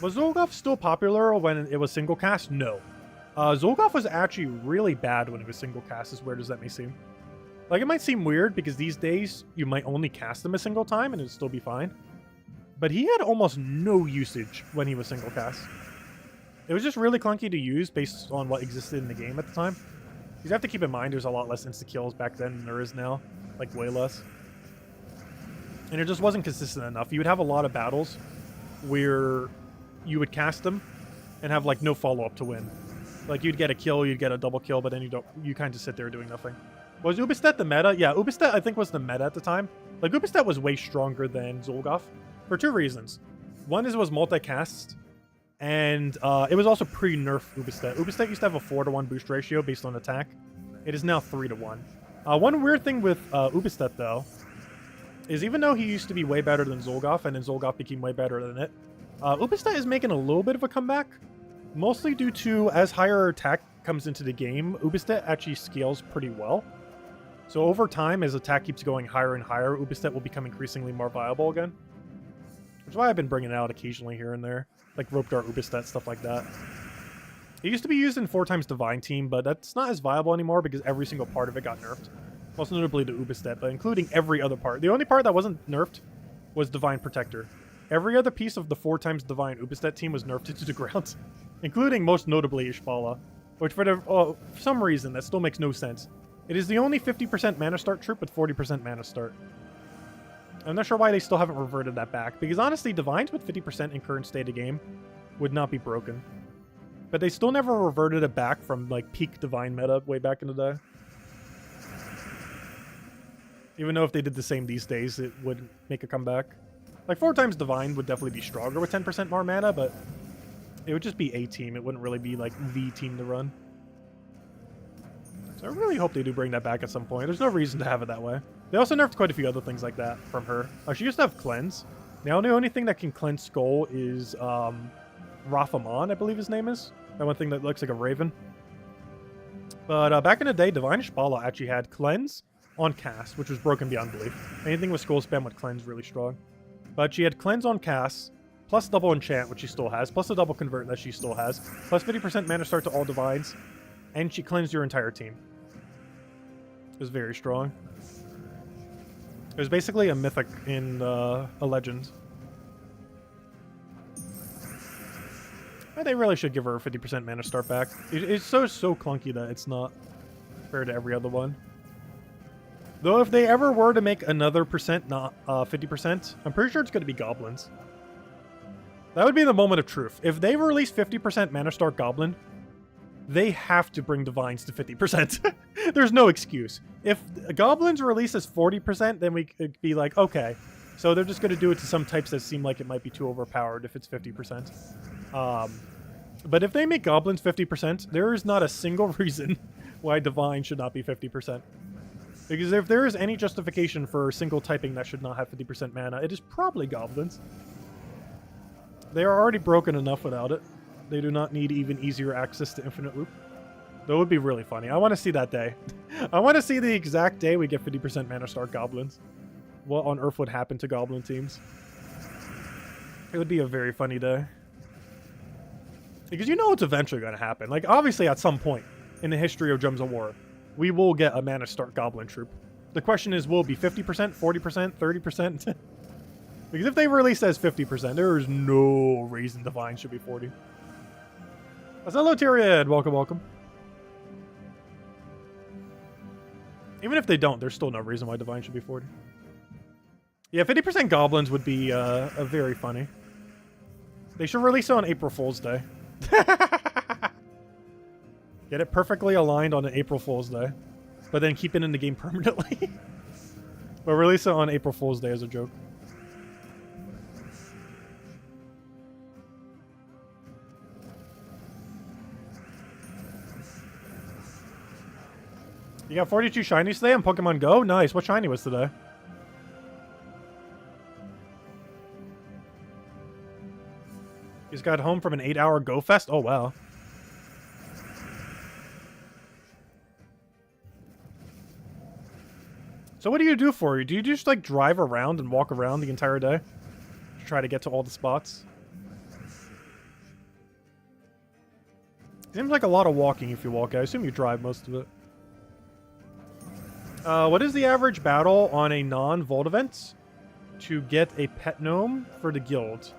Was Zolgoth still popular when it was single cast? No. Zolgoth was actually really bad when it was single cast, as weird as that may seem. Like, it might seem weird because these days you might only cast them a single time and it'd still be fine. But he had almost no usage when he was single cast. It was just really clunky to use based on what existed in the game at the time. You have to keep in mind there's a lot less insta-kills back then than there is now. Like, way less. And it just wasn't consistent enough. You would have a lot of battles where you would cast them and have, like, no follow-up to win. Like, you'd get a kill, you'd get a double kill, but then you kind of sit there doing nothing. Was Ubistet the meta? Yeah, Ubistet, I think, was the meta at the time. Like, Ubistet was way stronger than Zolgoth for 2 reasons. One is it was multicast, and it was also pre-nerf Ubistet. Ubistet used to have a 4-to-1 boost ratio based on attack. It is now 3-to-1. One weird thing with Ubistet, though, is even though he used to be way better than Zolgoth, and then Zolgoth became way better than it, Ubistet is making a little bit of a comeback, mostly due to, as higher attack comes into the game, Ubistet actually scales pretty well. So over time, as attack keeps going higher and higher, Ubistet will become increasingly more viable again. Which is why I've been bringing it out occasionally here and there. Like Rope Dart Ubistet, stuff like that. It used to be used in 4x Divine Team, but that's not as viable anymore because every single part of it got nerfed. Most notably the Ubistet, but including every other part. The only part that wasn't nerfed was Divine Protector. Every other piece of the 4x Divine Ubistet team was nerfed to the ground. Including, most notably, Ishpala. Which for some reason, that still makes no sense. It is the only 50% mana start troop with 40% mana start. I'm not sure why they still haven't reverted that back, because honestly, Divines with 50% in current state of game would not be broken. But they still never reverted it back from, like, peak Divine meta way back in the day. Even though if they did the same these days, it would make a comeback. Like, 4x Divine would definitely be stronger with 10% more mana, but it would just be a team. It wouldn't really be, like, the team to run. So I really hope they do bring that back at some point. There's no reason to have it that way. They also nerfed quite a few other things like that from her. She used to have Cleanse. Now the only thing that can cleanse Skull is Rafaman, I believe his name is. That one thing that looks like a raven. But back in the day, Divine Ishpala actually had Cleanse on cast, which was broken beyond belief. Anything with Skull spam would cleanse really strong. But she had Cleanse on cast, plus double enchant, which she still has, plus a double convert that she still has, plus 50% mana start to all Divines, and she cleansed your entire team. It was very strong. It was basically a mythic in a legend. And they really should give her a 50% mana start back. It's so clunky that it's not fair to every other one. Though if they ever were to make another percent, not 50%, I'm pretty sure it's going to be goblins. That would be the moment of truth. If they release 50% Mana Stark Goblin, they have to bring Divines to 50%. There's no excuse. If Goblins release as 40%, then we could be like, okay, so they're just going to do it to some types that seem like it might be too overpowered if it's 50%. But if they make Goblins 50%, there is not a single reason why Divine should not be 50%. Because if there is any justification for single typing that should not have 50% mana, it is probably Goblins. They are already broken enough without it. They do not need even easier access to Infinite Loop. That would be really funny. I want to see that day. I want to see the exact day we get 50% Mana Stark Goblins. What on earth would happen to Goblin teams? It would be a very funny day. Because you know it's eventually going to happen. Like, obviously at some point in the history of Gems of War, we will get a Mana Stark Goblin troop. The question is, will it be 50%, 40%, 30%? Because if they release as 50%, there is no reason Divine should be 40. Hello, Tyriad. Welcome, welcome. Even if they don't, there's still no reason why Divine should be 40. Yeah, 50% Goblins would be a very funny. They should release it on April Fool's Day. Get it perfectly aligned on an April Fool's Day. But then keep it in the game permanently. But release it on April Fool's Day as a joke. You got 42 shinies today on Pokemon Go? Nice. What shiny was today? You just got home from an 8-hour Go Fest? Oh, wow. So what do you do for you? Do you just, like, drive around and walk around the entire day? To try to get to all the spots? Seems like a lot of walking if you walk. I assume you drive most of it. What is the average battle on a non-Vault event to get a pet gnome for the guild?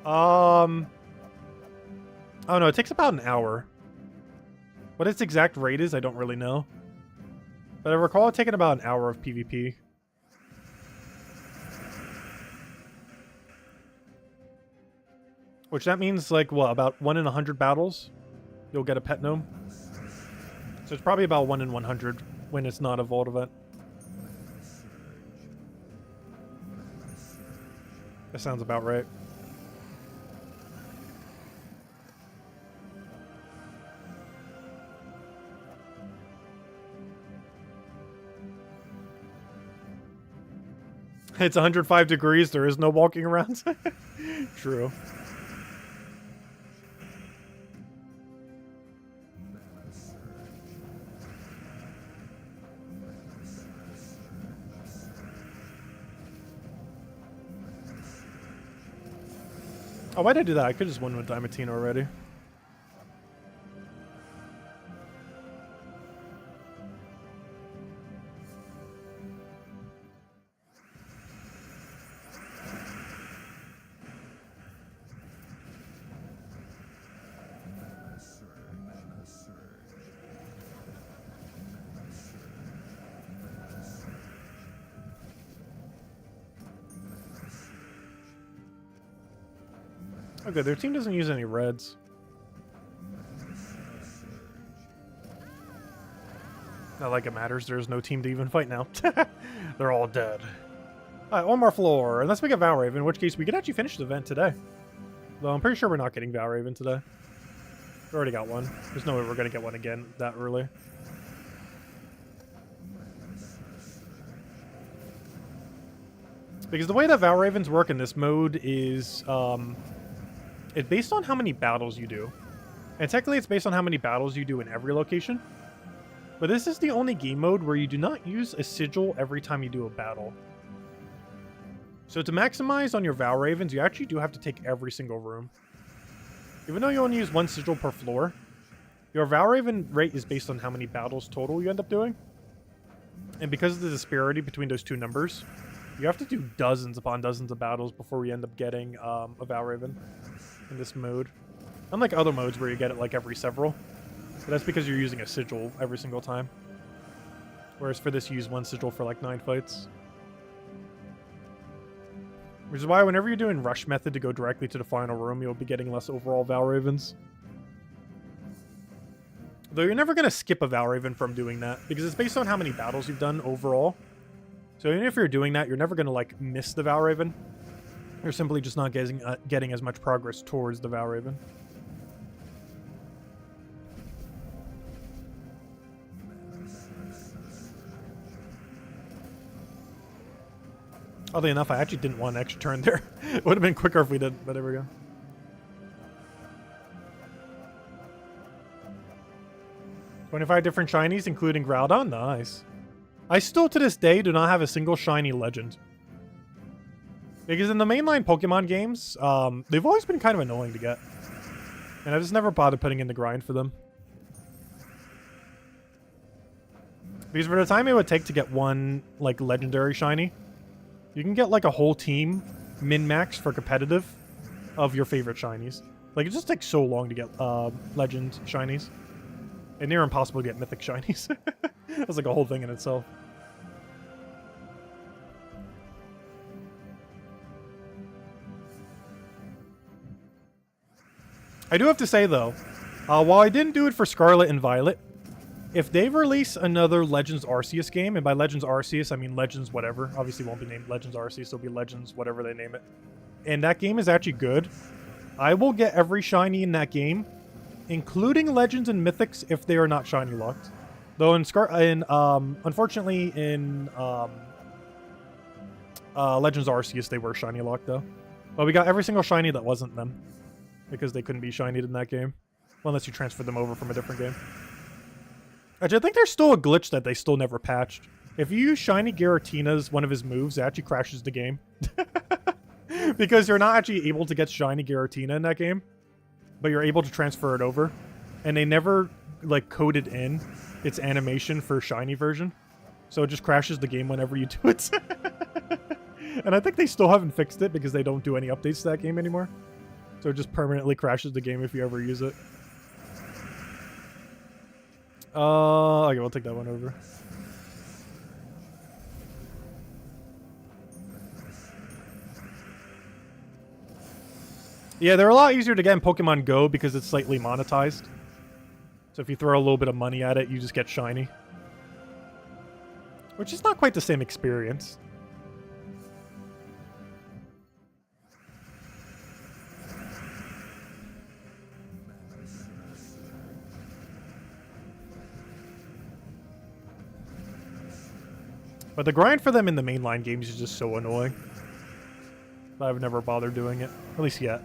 Oh no, it takes about an hour. What its exact rate is, I don't really know. But I recall it taking about an hour of PvP. Which that means, like, what, about 1 in 100 battles? You'll get a pet gnome? So it's probably about 1 in 100 when it's not a Vault event. That sounds about right. It's 105 degrees. There is no walking around. True. Oh, why did I do that? I could just win with Diamantine already. Okay, their team doesn't use any reds. Not like it matters. There's no team to even fight now. They're all dead. Alright, one more floor. Unless we get Valraven, in which case we could actually finish the event today. Though I'm pretty sure we're not getting Valraven today. We already got one. There's no way we're going to get one again that early. Because the way that Valravens work in this mode is... it's based on how many battles you do. And technically it's based on how many battles you do in every location. But this is the only game mode where you do not use a sigil every time you do a battle. So to maximize on your Valravens, you actually do have to take every single room. Even though you only use 1 sigil per floor, your Valraven rate is based on how many battles total you end up doing. And because of the disparity between those two numbers, you have to do dozens upon dozens of battles before we end up getting a Valraven in this mode. Unlike other modes where you get it like every several. But that's because you're using a sigil every single time. Whereas for this, you use 1 sigil for like 9 fights. Which is why whenever you're doing rush method to go directly to the final room, you'll be getting less overall Valravens. Though you're never going to skip a Valraven from doing that, because it's based on how many battles you've done overall. So even if you're doing that, you're never going to, like, miss the Valraven. You're simply just not getting as much progress towards the Valraven. Oddly enough, I actually didn't want an extra turn there. It would have been quicker if we did, but there we go. "25 different shinies, including Groudon." Nice. I still, to this day, do not have a single shiny legend. Because in the mainline Pokemon games, they've always been kind of annoying to get. And I've just never bothered putting in the grind for them. Because for the time it would take to get one, like, legendary shiny, you can get, like, a whole team min-max for competitive of your favorite shinies. Like, it just takes so long to get legend shinies. And near impossible to get mythic shinies. That's like a whole thing in itself. I do have to say, though, while I didn't do it for Scarlet and Violet, if they release another Legends Arceus game, and by Legends Arceus, I mean Legends whatever. Obviously, it won't be named Legends Arceus. It'll be Legends whatever they name it. And that game is actually good. I will get every shiny in that game, including Legends and Mythics if they are not shiny locked. Though unfortunately in Legends Arceus they were shiny locked though. But we got every single shiny that wasn't them. Because they couldn't be shinied in that game. Well, unless you transferred them over from a different game. Actually, I think there's still a glitch that they still never patched. If you use Shiny Giratina's one of his moves, it actually crashes the game. Because you're not actually able to get Shiny Giratina in that game. But you're able to transfer it over. And they never, like, coded in its animation for Shiny version. So it just crashes the game whenever you do it. And I think they still haven't fixed it because they don't do any updates to that game anymore. So it just permanently crashes the game if you ever use it. Okay, we'll take that one over. Yeah, they're a lot easier to get in Pokemon Go because it's slightly monetized. So if you throw a little bit of money at it, you just get shiny. Which is not quite the same experience. But the grind for them in the mainline games is just so annoying. I've never bothered doing it. At least yet.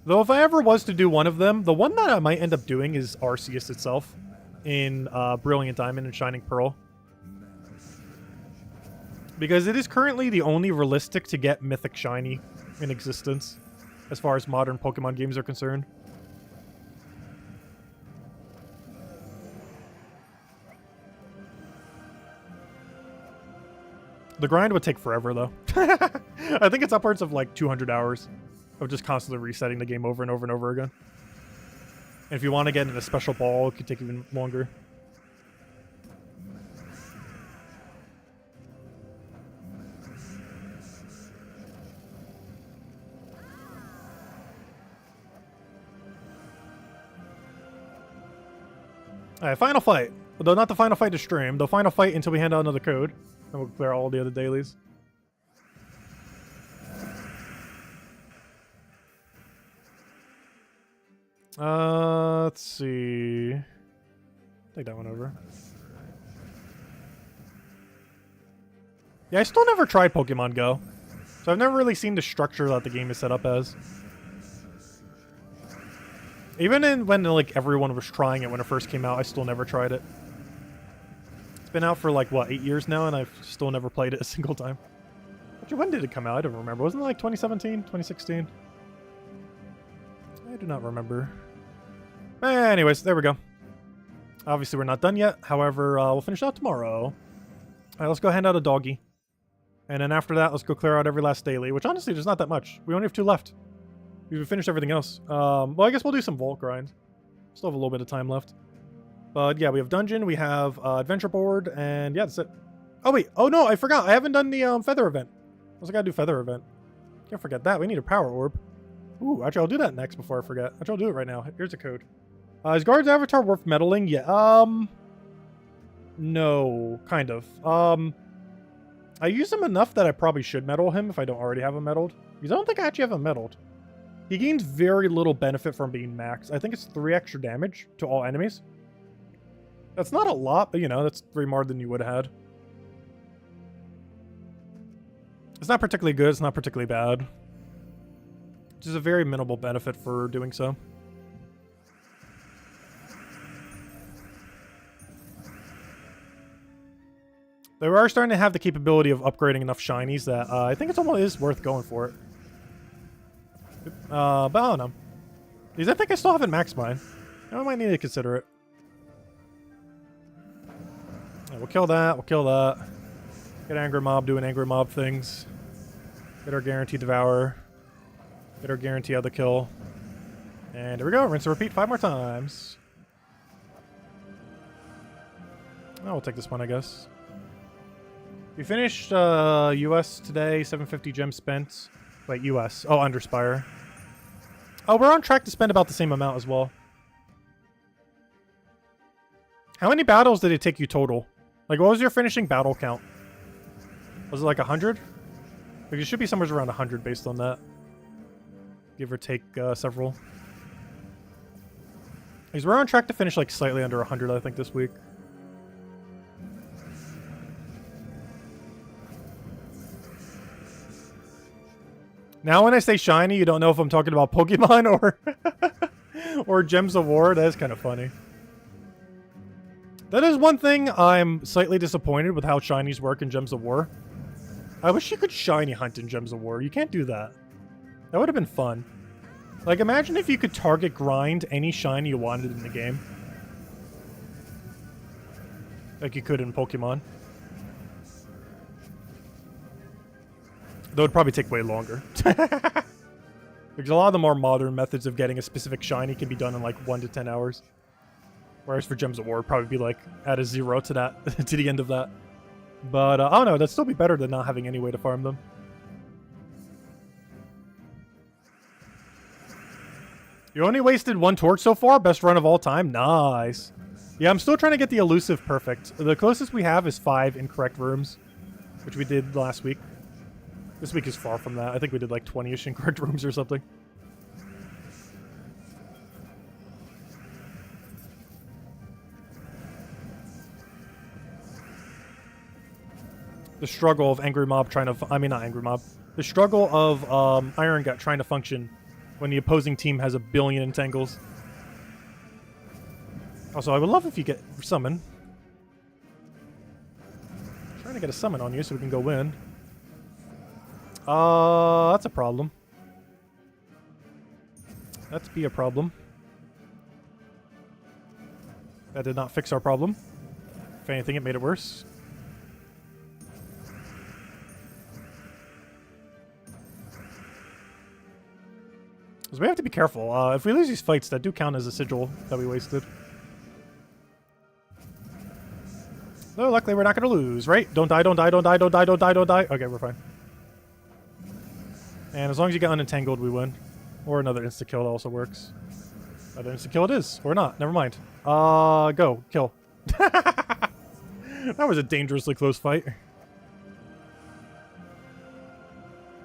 Though if I ever was to do one of them, the one that I might end up doing is Arceus itself. In Brilliant Diamond and Shining Pearl. Because it is currently the only realistic to get Mythic Shiny in existence, as far as modern Pokemon games are concerned. The grind would take forever, though. I think it's upwards of like 200 hours of just constantly resetting the game over and over and over again. And if you want to get in a special ball, it could take even longer. Alright, final fight. Though not the final fight to stream, the final fight until we hand out another code. And we'll clear all the other dailies. Let's see. Take that one over. Yeah, I still never tried Pokemon Go. So I've never really seen the structure that the game is set up as. Even when like everyone was trying it when it first came out, I still never tried it. It's been out for like, what, 8 years now, and I've still never played it a single time. Actually, when did it come out? I don't remember. Wasn't it like 2017? 2016? I do not remember. Anyways, there we go. Obviously, we're not done yet. However, we'll finish out tomorrow. Alright, let's go hand out a doggy. And then after that, let's go clear out every last daily, which honestly, there's not that much. We only have 2 left. We've finished everything else. Well, I guess we'll do some vault grind. Still have a little bit of time left. But yeah, we have dungeon, we have adventure board, and yeah, that's it. Oh wait, oh no, I forgot. I haven't done the feather event. I also gotta do feather event. Can't forget that. We need a power orb. Ooh, actually, I'll do that next before I forget. Actually, I'll do it right now. Here's a code. Is Guard's avatar worth meddling? Yeah, no, kind of. I use him enough that I probably should meddle him if I don't already have him meddled. Because I don't think I actually have him meddled. He gains very little benefit from being maxed. I think it's 3 extra damage to all enemies. That's not a lot, but you know, that's 3 more than you would have had. It's not particularly good, it's not particularly bad. Just a very minimal benefit for doing so. They are starting to have the capability of upgrading enough shinies that I think it's almost worth going for it. But I don't know. Because I think I still haven't maxed mine. I might need to consider it. Yeah, we'll kill that, we'll kill that. Get Angry Mob doing Angry Mob things. Get our Guarantee Devour. Get our Guarantee Other Kill. And here we go, rinse and repeat 5 more times. Oh, we'll take this one, I guess. We finished US today, 750 gems spent. Wait, US. Oh, Underspire. Oh, we're on track to spend about the same amount as well. How many battles did it take you total? Like, what was your finishing battle count? Was it like 100? Like, it should be somewhere around 100 based on that. Give or take several. Because we're on track to finish like slightly under 100, I think, this week. Now when I say shiny, you don't know if I'm talking about Pokemon or or Gems of War. That is kind of funny. That is one thing I'm slightly disappointed with how shinies work in Gems of War. I wish you could shiny hunt in Gems of War. You can't do that. That would have been fun. Like, imagine if you could target grind any shiny you wanted in the game. Like you could in Pokemon. Though it'd probably take way longer. Because a lot of the more modern methods of getting a specific shiny can be done in like 1 to 10 hours. Whereas for Gems of War, it'd probably be like add a 0 to that, to the end of that. But I don't know, that'd still be better than not having any way to farm them. You only wasted 1 torch so far? Best run of all time? Nice. Yeah, I'm still trying to get the elusive perfect. The closest we have is 5 incorrect rooms, which we did last week. This week is far from that. I think we did like 20-ish incorrect rooms or something. The struggle of Angry Mob trying to... I mean, not Angry Mob. The struggle of Iron Gut trying to function when the opposing team has a billion entangles. Also, I would love if you get summon. I'm trying to get a summon on you so we can go win. That's a problem. That's be a problem. That did not fix our problem. If anything, it made it worse. So we have to be careful. If we lose these fights, that do count as a sigil that we wasted. Though luckily we're not going to lose, right? Don't die, don't die, don't die, don't die, don't die, don't die. Okay, we're fine. And as long as you get unentangled, we win. Or another insta-kill that also works. Another insta-kill it is. Or not. Never mind. Go. Kill. That was a dangerously close fight.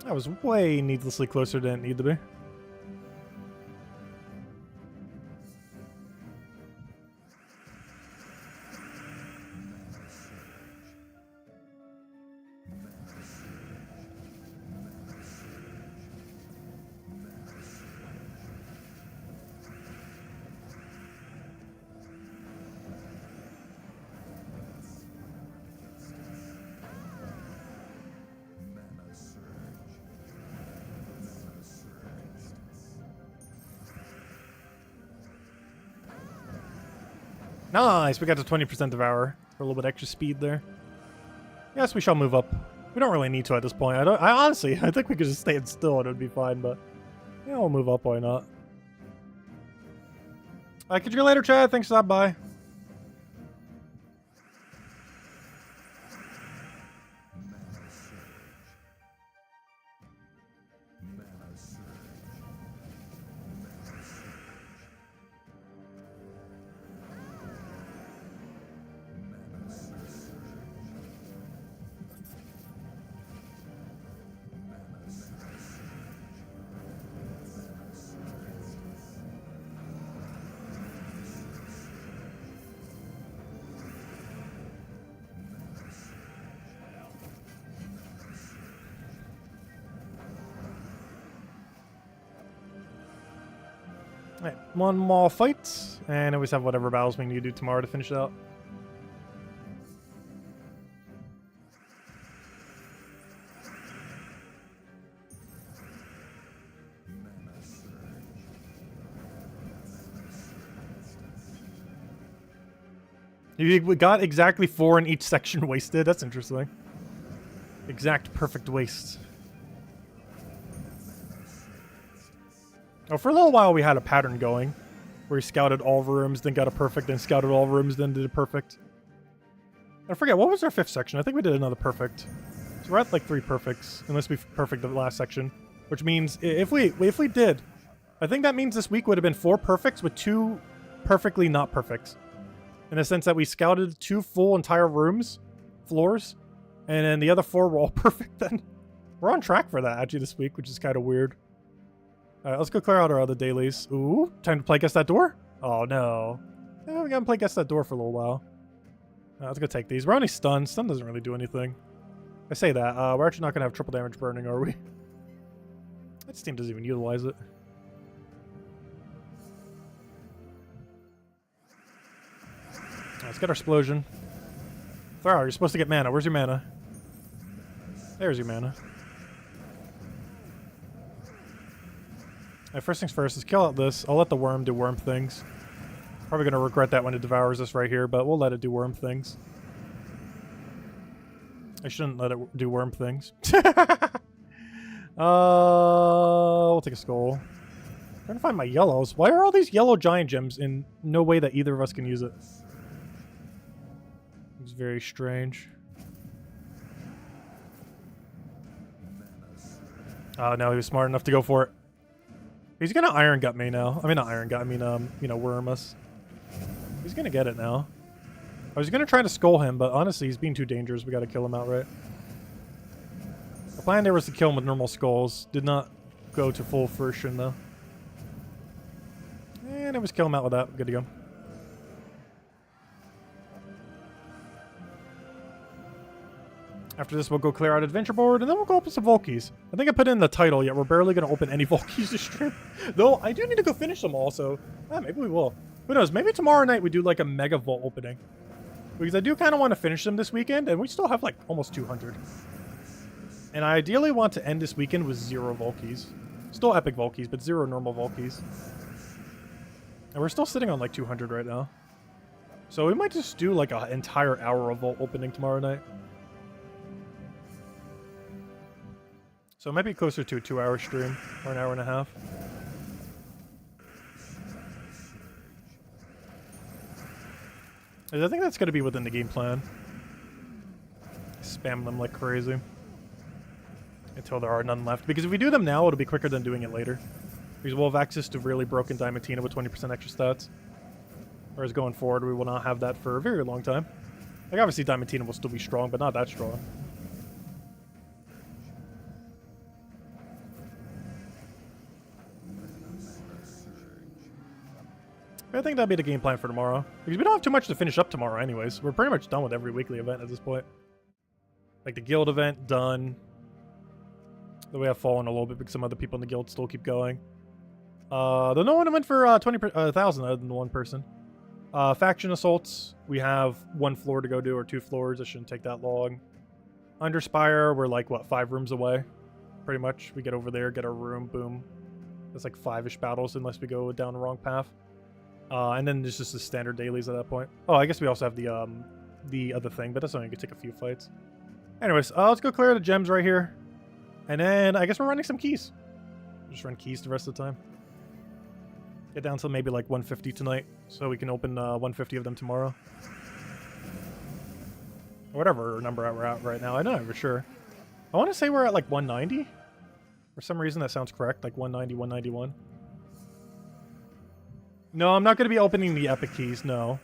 That was way needlessly closer than it needed to be. Nice, we got to 20% Devour for a little bit extra speed there. Yes, we shall move up. We don't really need to at this point. I honestly, I think we could just stay still and it would be fine, but yeah, we'll move up, why not? Catch you later, Chad. Thanks for stopping by. Alright, one more fight, and always have whatever battles we need to do tomorrow to finish it out. We got exactly 4 in each section wasted. That's interesting. Exact perfect waste. Oh, for a little while we had a pattern going where we scouted all rooms, then got a perfect, then scouted all rooms, then did a perfect. I forget, what was our 5th section? I think we did another perfect. So we're at like 3 perfects, unless we perfect the last section. Which means, if we did, I think that means this week would have been 4 perfects with 2 perfectly not perfects. In the sense that we scouted 2 full entire rooms, floors, and then the other 4 were all perfect then. We're on track for that actually this week, which is kind of weird. Alright, let's go clear out our other dailies. Ooh, time to play Guess That Door? Oh no. Yeah, we gotta play Guess That Door for a little while. Let's go take these. We're only stunned. Stun doesn't really do anything. I say that. We're actually not gonna have triple damage burning, are we? This team doesn't even utilize it. Let's get our explosion. Thrower, you're supposed to get mana. Where's your mana? There's your mana. Alright, first things first, let's kill out this. I'll let the worm do worm things. Probably gonna regret that when it devours us right here, but we'll let it do worm things. I shouldn't let it do worm things. We'll take a skull. I'm trying to find my yellows. Why are all these yellow giant gems in no way that either of us can use it? It's very strange. Oh no, he was smart enough to go for it. He's gonna Iron Gut me now. I mean, not Iron Gut, I mean, you know, worm us. He's gonna get it now. I was gonna try to skull him, but honestly, he's being too dangerous. We gotta kill him outright. The plan there was to kill him with normal skulls. Did not go to full fruition, though. And I was kill him out with that. Good to go. After this, we'll go clear out Adventure Board, and then we'll go open some Volkies. I think I put in the title, yet we're barely going to open any Volkies this stream. Though, I do need to go finish them all, so maybe we will. Who knows? Maybe tomorrow night we do, like, a Mega Vault opening. Because I do kind of want to finish them this weekend, and we still have, like, almost 200. And I ideally want to end this weekend with 0 Volkies. Still epic Volkies, but 0 normal Volkies. And we're still sitting on, like, 200 right now. So we might just do, like, an entire hour of Vault opening tomorrow night. So it might be closer to a 2-hour stream, or an hour and a half. I think that's going to be within the game plan. Spam them like crazy. Until there are none left. Because if we do them now, it'll be quicker than doing it later. Because we'll have access to really broken Diamantina with 20% extra stats. Whereas going forward, we will not have that for a very long time. Like, obviously Diamantina will still be strong, but not that strong. I think that'd be the game plan for tomorrow. Because we don't have too much to finish up tomorrow anyways. We're pretty much done with every weekly event at this point. Like the guild event, done. Though we have fallen a little bit because some other people in the guild still keep going. Though no one went for 20,000 other than one person. Faction assaults, we have 1 floor to go do, or 2 floors. It shouldn't take that long. Underspire, we're like, what, 5 rooms away? Pretty much. We get over there, get our room, boom. That's like 5-ish battles unless we go down the wrong path. And then there's just the standard dailies at that point. Oh, I guess we also have the other thing, but that's only going to take a few fights. Anyways, let's go clear the gems right here. And then I guess we're running some keys. Just run keys the rest of the time. Get down to maybe like 150 tonight, so we can open 150 of them tomorrow. Or whatever number we're at right now. I'm not even sure. I want to say we're at like 190. For some reason that sounds correct, like 190, 191. No, I'm not going to be opening the epic keys, no.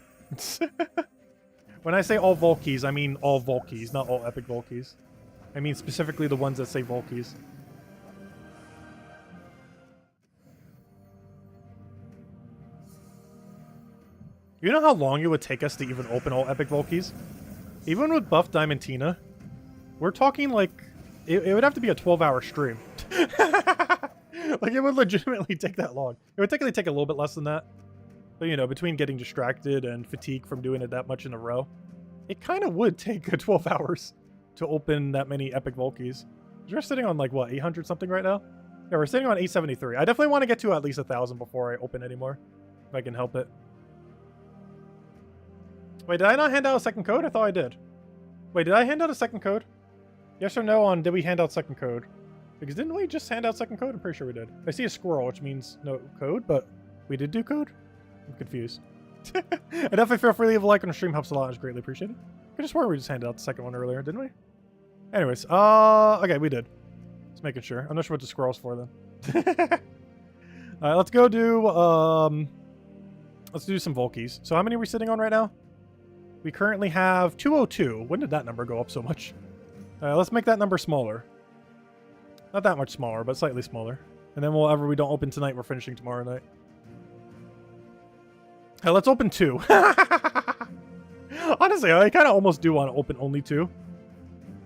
When I say all vault keys, I mean all vault keys, not all epic vault keys. I mean specifically the ones that say vault keys. You know how long it would take us to even open all epic vault keys? Even with buff Diamantina, we're talking like... It would have to be a 12-hour stream. Like, it would legitimately take that long. It would technically take a little bit less than that. But, you know, between getting distracted and fatigue from doing it that much in a row, it kind of would take 12 hours to open that many epic vault keys. We're sitting on, like, what, 800 something right now? Yeah, we're sitting on 873. I definitely want to get to at least 1,000 before I open anymore, if I can help it. Wait, did I not hand out a second code? I thought I did. Wait, did I hand out a second code? Yes or no on did we hand out second code? Because didn't we just hand out second code? I'm pretty sure we did. I see a squirrel, which means no code, but we did do code? I'm confused. And definitely feel free to leave a like on the stream. Helps a lot. It's greatly appreciated. I just swear we just handed out the second one earlier, didn't we? Anyways, okay, we did. Just making sure. I'm not sure what the squirrel's for then. Alright, let's go do, let's do some Volkies. So how many are we sitting on right now? We currently have 202. When did that number go up so much? Let's make that number smaller. Not that much smaller, but slightly smaller. And then whatever we don't open tonight, we're finishing tomorrow night. Hey, let's open 2. Honestly, I kind of almost do want to open only 2.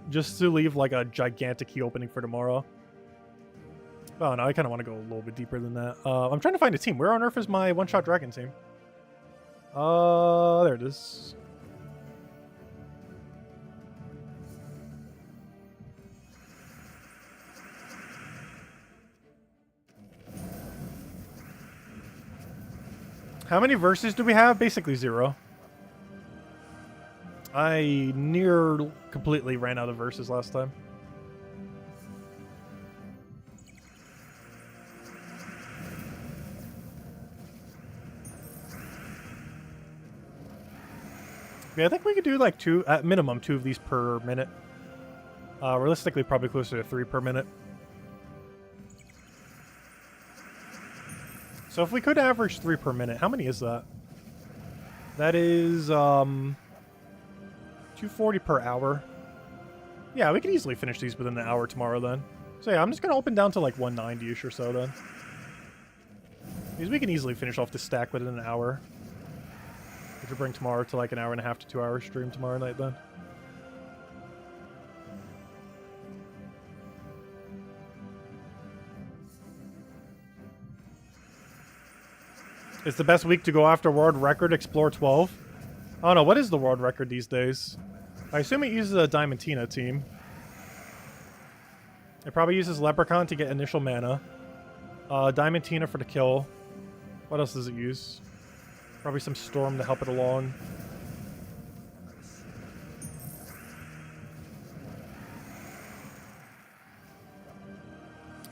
Just to leave like a gigantic key opening for tomorrow. Oh no, I kind of want to go a little bit deeper than that. I'm trying to find a team. Where on earth is my one-shot dragon team? There it is. How many verses do we have? Basically 0. I near completely ran out of verses last time. Yeah, I think we could do like 2, at minimum 2 of these per minute. Realistically, probably closer to 3 per minute. So if we could average 3 per minute, how many is that? That is, 240 per hour. Yeah, we can easily finish these within an hour tomorrow then. So yeah, I'm just gonna open down to like 190-ish or so then. Because we can easily finish off this stack within an hour. Which will bring tomorrow to like an 1.5 to 2 hour stream tomorrow night then. It's the best week to go after world record, explore 12. I don't know, what is the world record these days? I assume it uses a Diamantina team. It probably uses Leprechaun to get initial mana. Diamantina for the kill. What else does it use? Probably some Storm to help it along.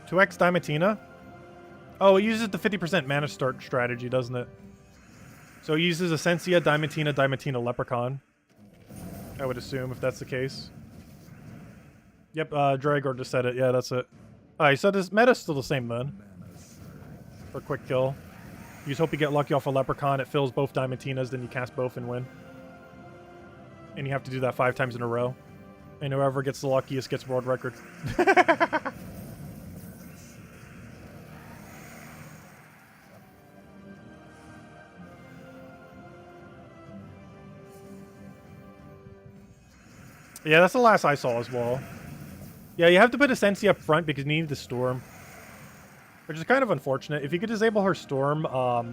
"2x Diamantina? Oh, it uses the 50% mana start strategy, doesn't it? So it uses Essentia, Diamantina, Diamantina, Leprechaun. I would assume, if that's the case. Yep, Dragor just said it. Yeah, that's it. Alright, so this meta's still the same then. For quick kill. You just hope you get lucky off a Leprechaun. It fills both Diamantinas, then you cast both and win. And you have to do that 5 times in a row. And whoever gets the luckiest gets world record. Yeah, that's the last I saw as well. Yeah, you have to put Essentia up front because you need the Storm. Which is kind of unfortunate. If you could disable her Storm,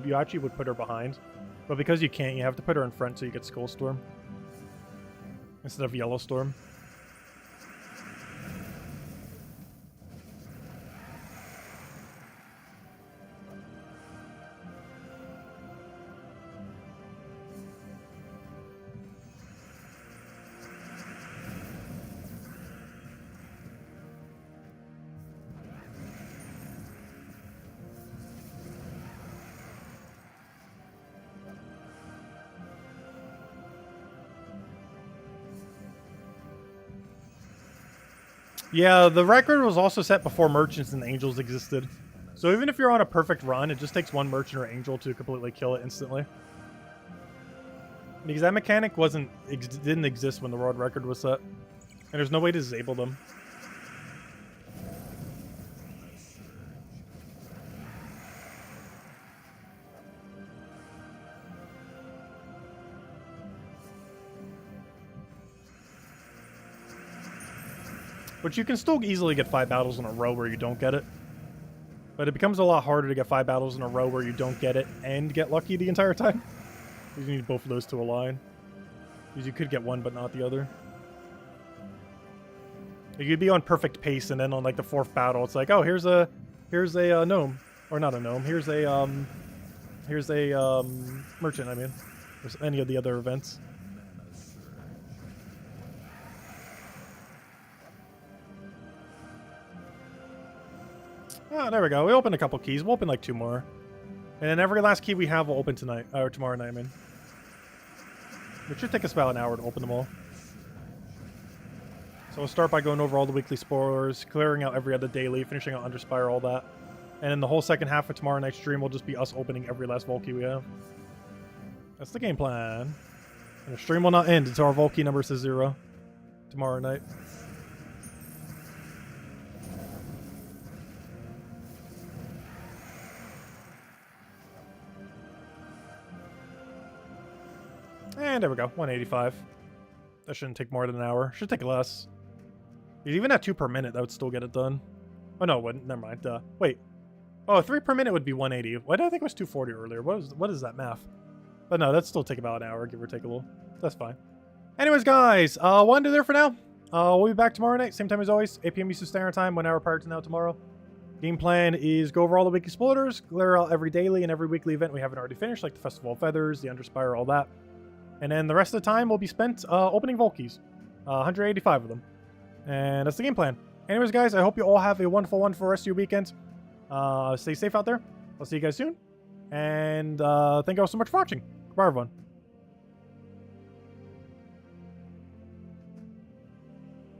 you actually would put her behind. But because you can't, you have to put her in front so you get Skull Storm. Instead of Yellow Storm. Yeah, the record was also set before merchants and angels existed. So even if you're on a perfect run, it just takes one merchant or angel to completely kill it instantly. Because that mechanic didn't exist when the world record was set. And there's no way to disable them. But you can still easily get 5 battles in a row where you don't get it. But it becomes a lot harder to get 5 battles in a row where you don't get it and get lucky the entire time. You need both of those to align. Because you could get one but not the other. You could be on perfect pace and then on like the 4th battle it's like, oh, here's a gnome. Or not a gnome. Here's a merchant, I mean. Or any of the other events. Oh, there we go. We opened a couple keys. We'll open like 2 more. And then every last key we have will open tonight. Or tomorrow night, I mean. It should take us about an hour to open them all. So we'll start by going over all the weekly spoilers, clearing out every other daily, finishing out Underspire, all that. And then the whole second half of tomorrow night's stream will just be us opening every last Vault key we have. That's the game plan. And the stream will not end until our Vault key number says 0 tomorrow night. And there we go, 185. That shouldn't take more than an hour. Should take less. Even at 2 per minute, that would still get it done. Oh no, it wouldn't. Never mind. Wait. Oh, 3 per minute would be 180. Why did I think it was 240 earlier? What is that math? But no, that'd still take about an hour, give or take a little. That's fine. Anyways, guys, we'll end it there for now. We'll be back tomorrow night, same time as always, 8 p.m. Eastern Standard Time, 1 hour prior to now tomorrow. Game plan is go over all the weekly spoilers, clear out every daily and every weekly event we haven't already finished, like the Festival of Feathers, the Underspire, all that. And then the rest of the time will be spent opening Vault keys. 185 of them. And that's the game plan. Anyways, guys, I hope you all have a wonderful rest of your weekend. Stay safe out there. I'll see you guys soon. And thank you all so much for watching. Goodbye, everyone.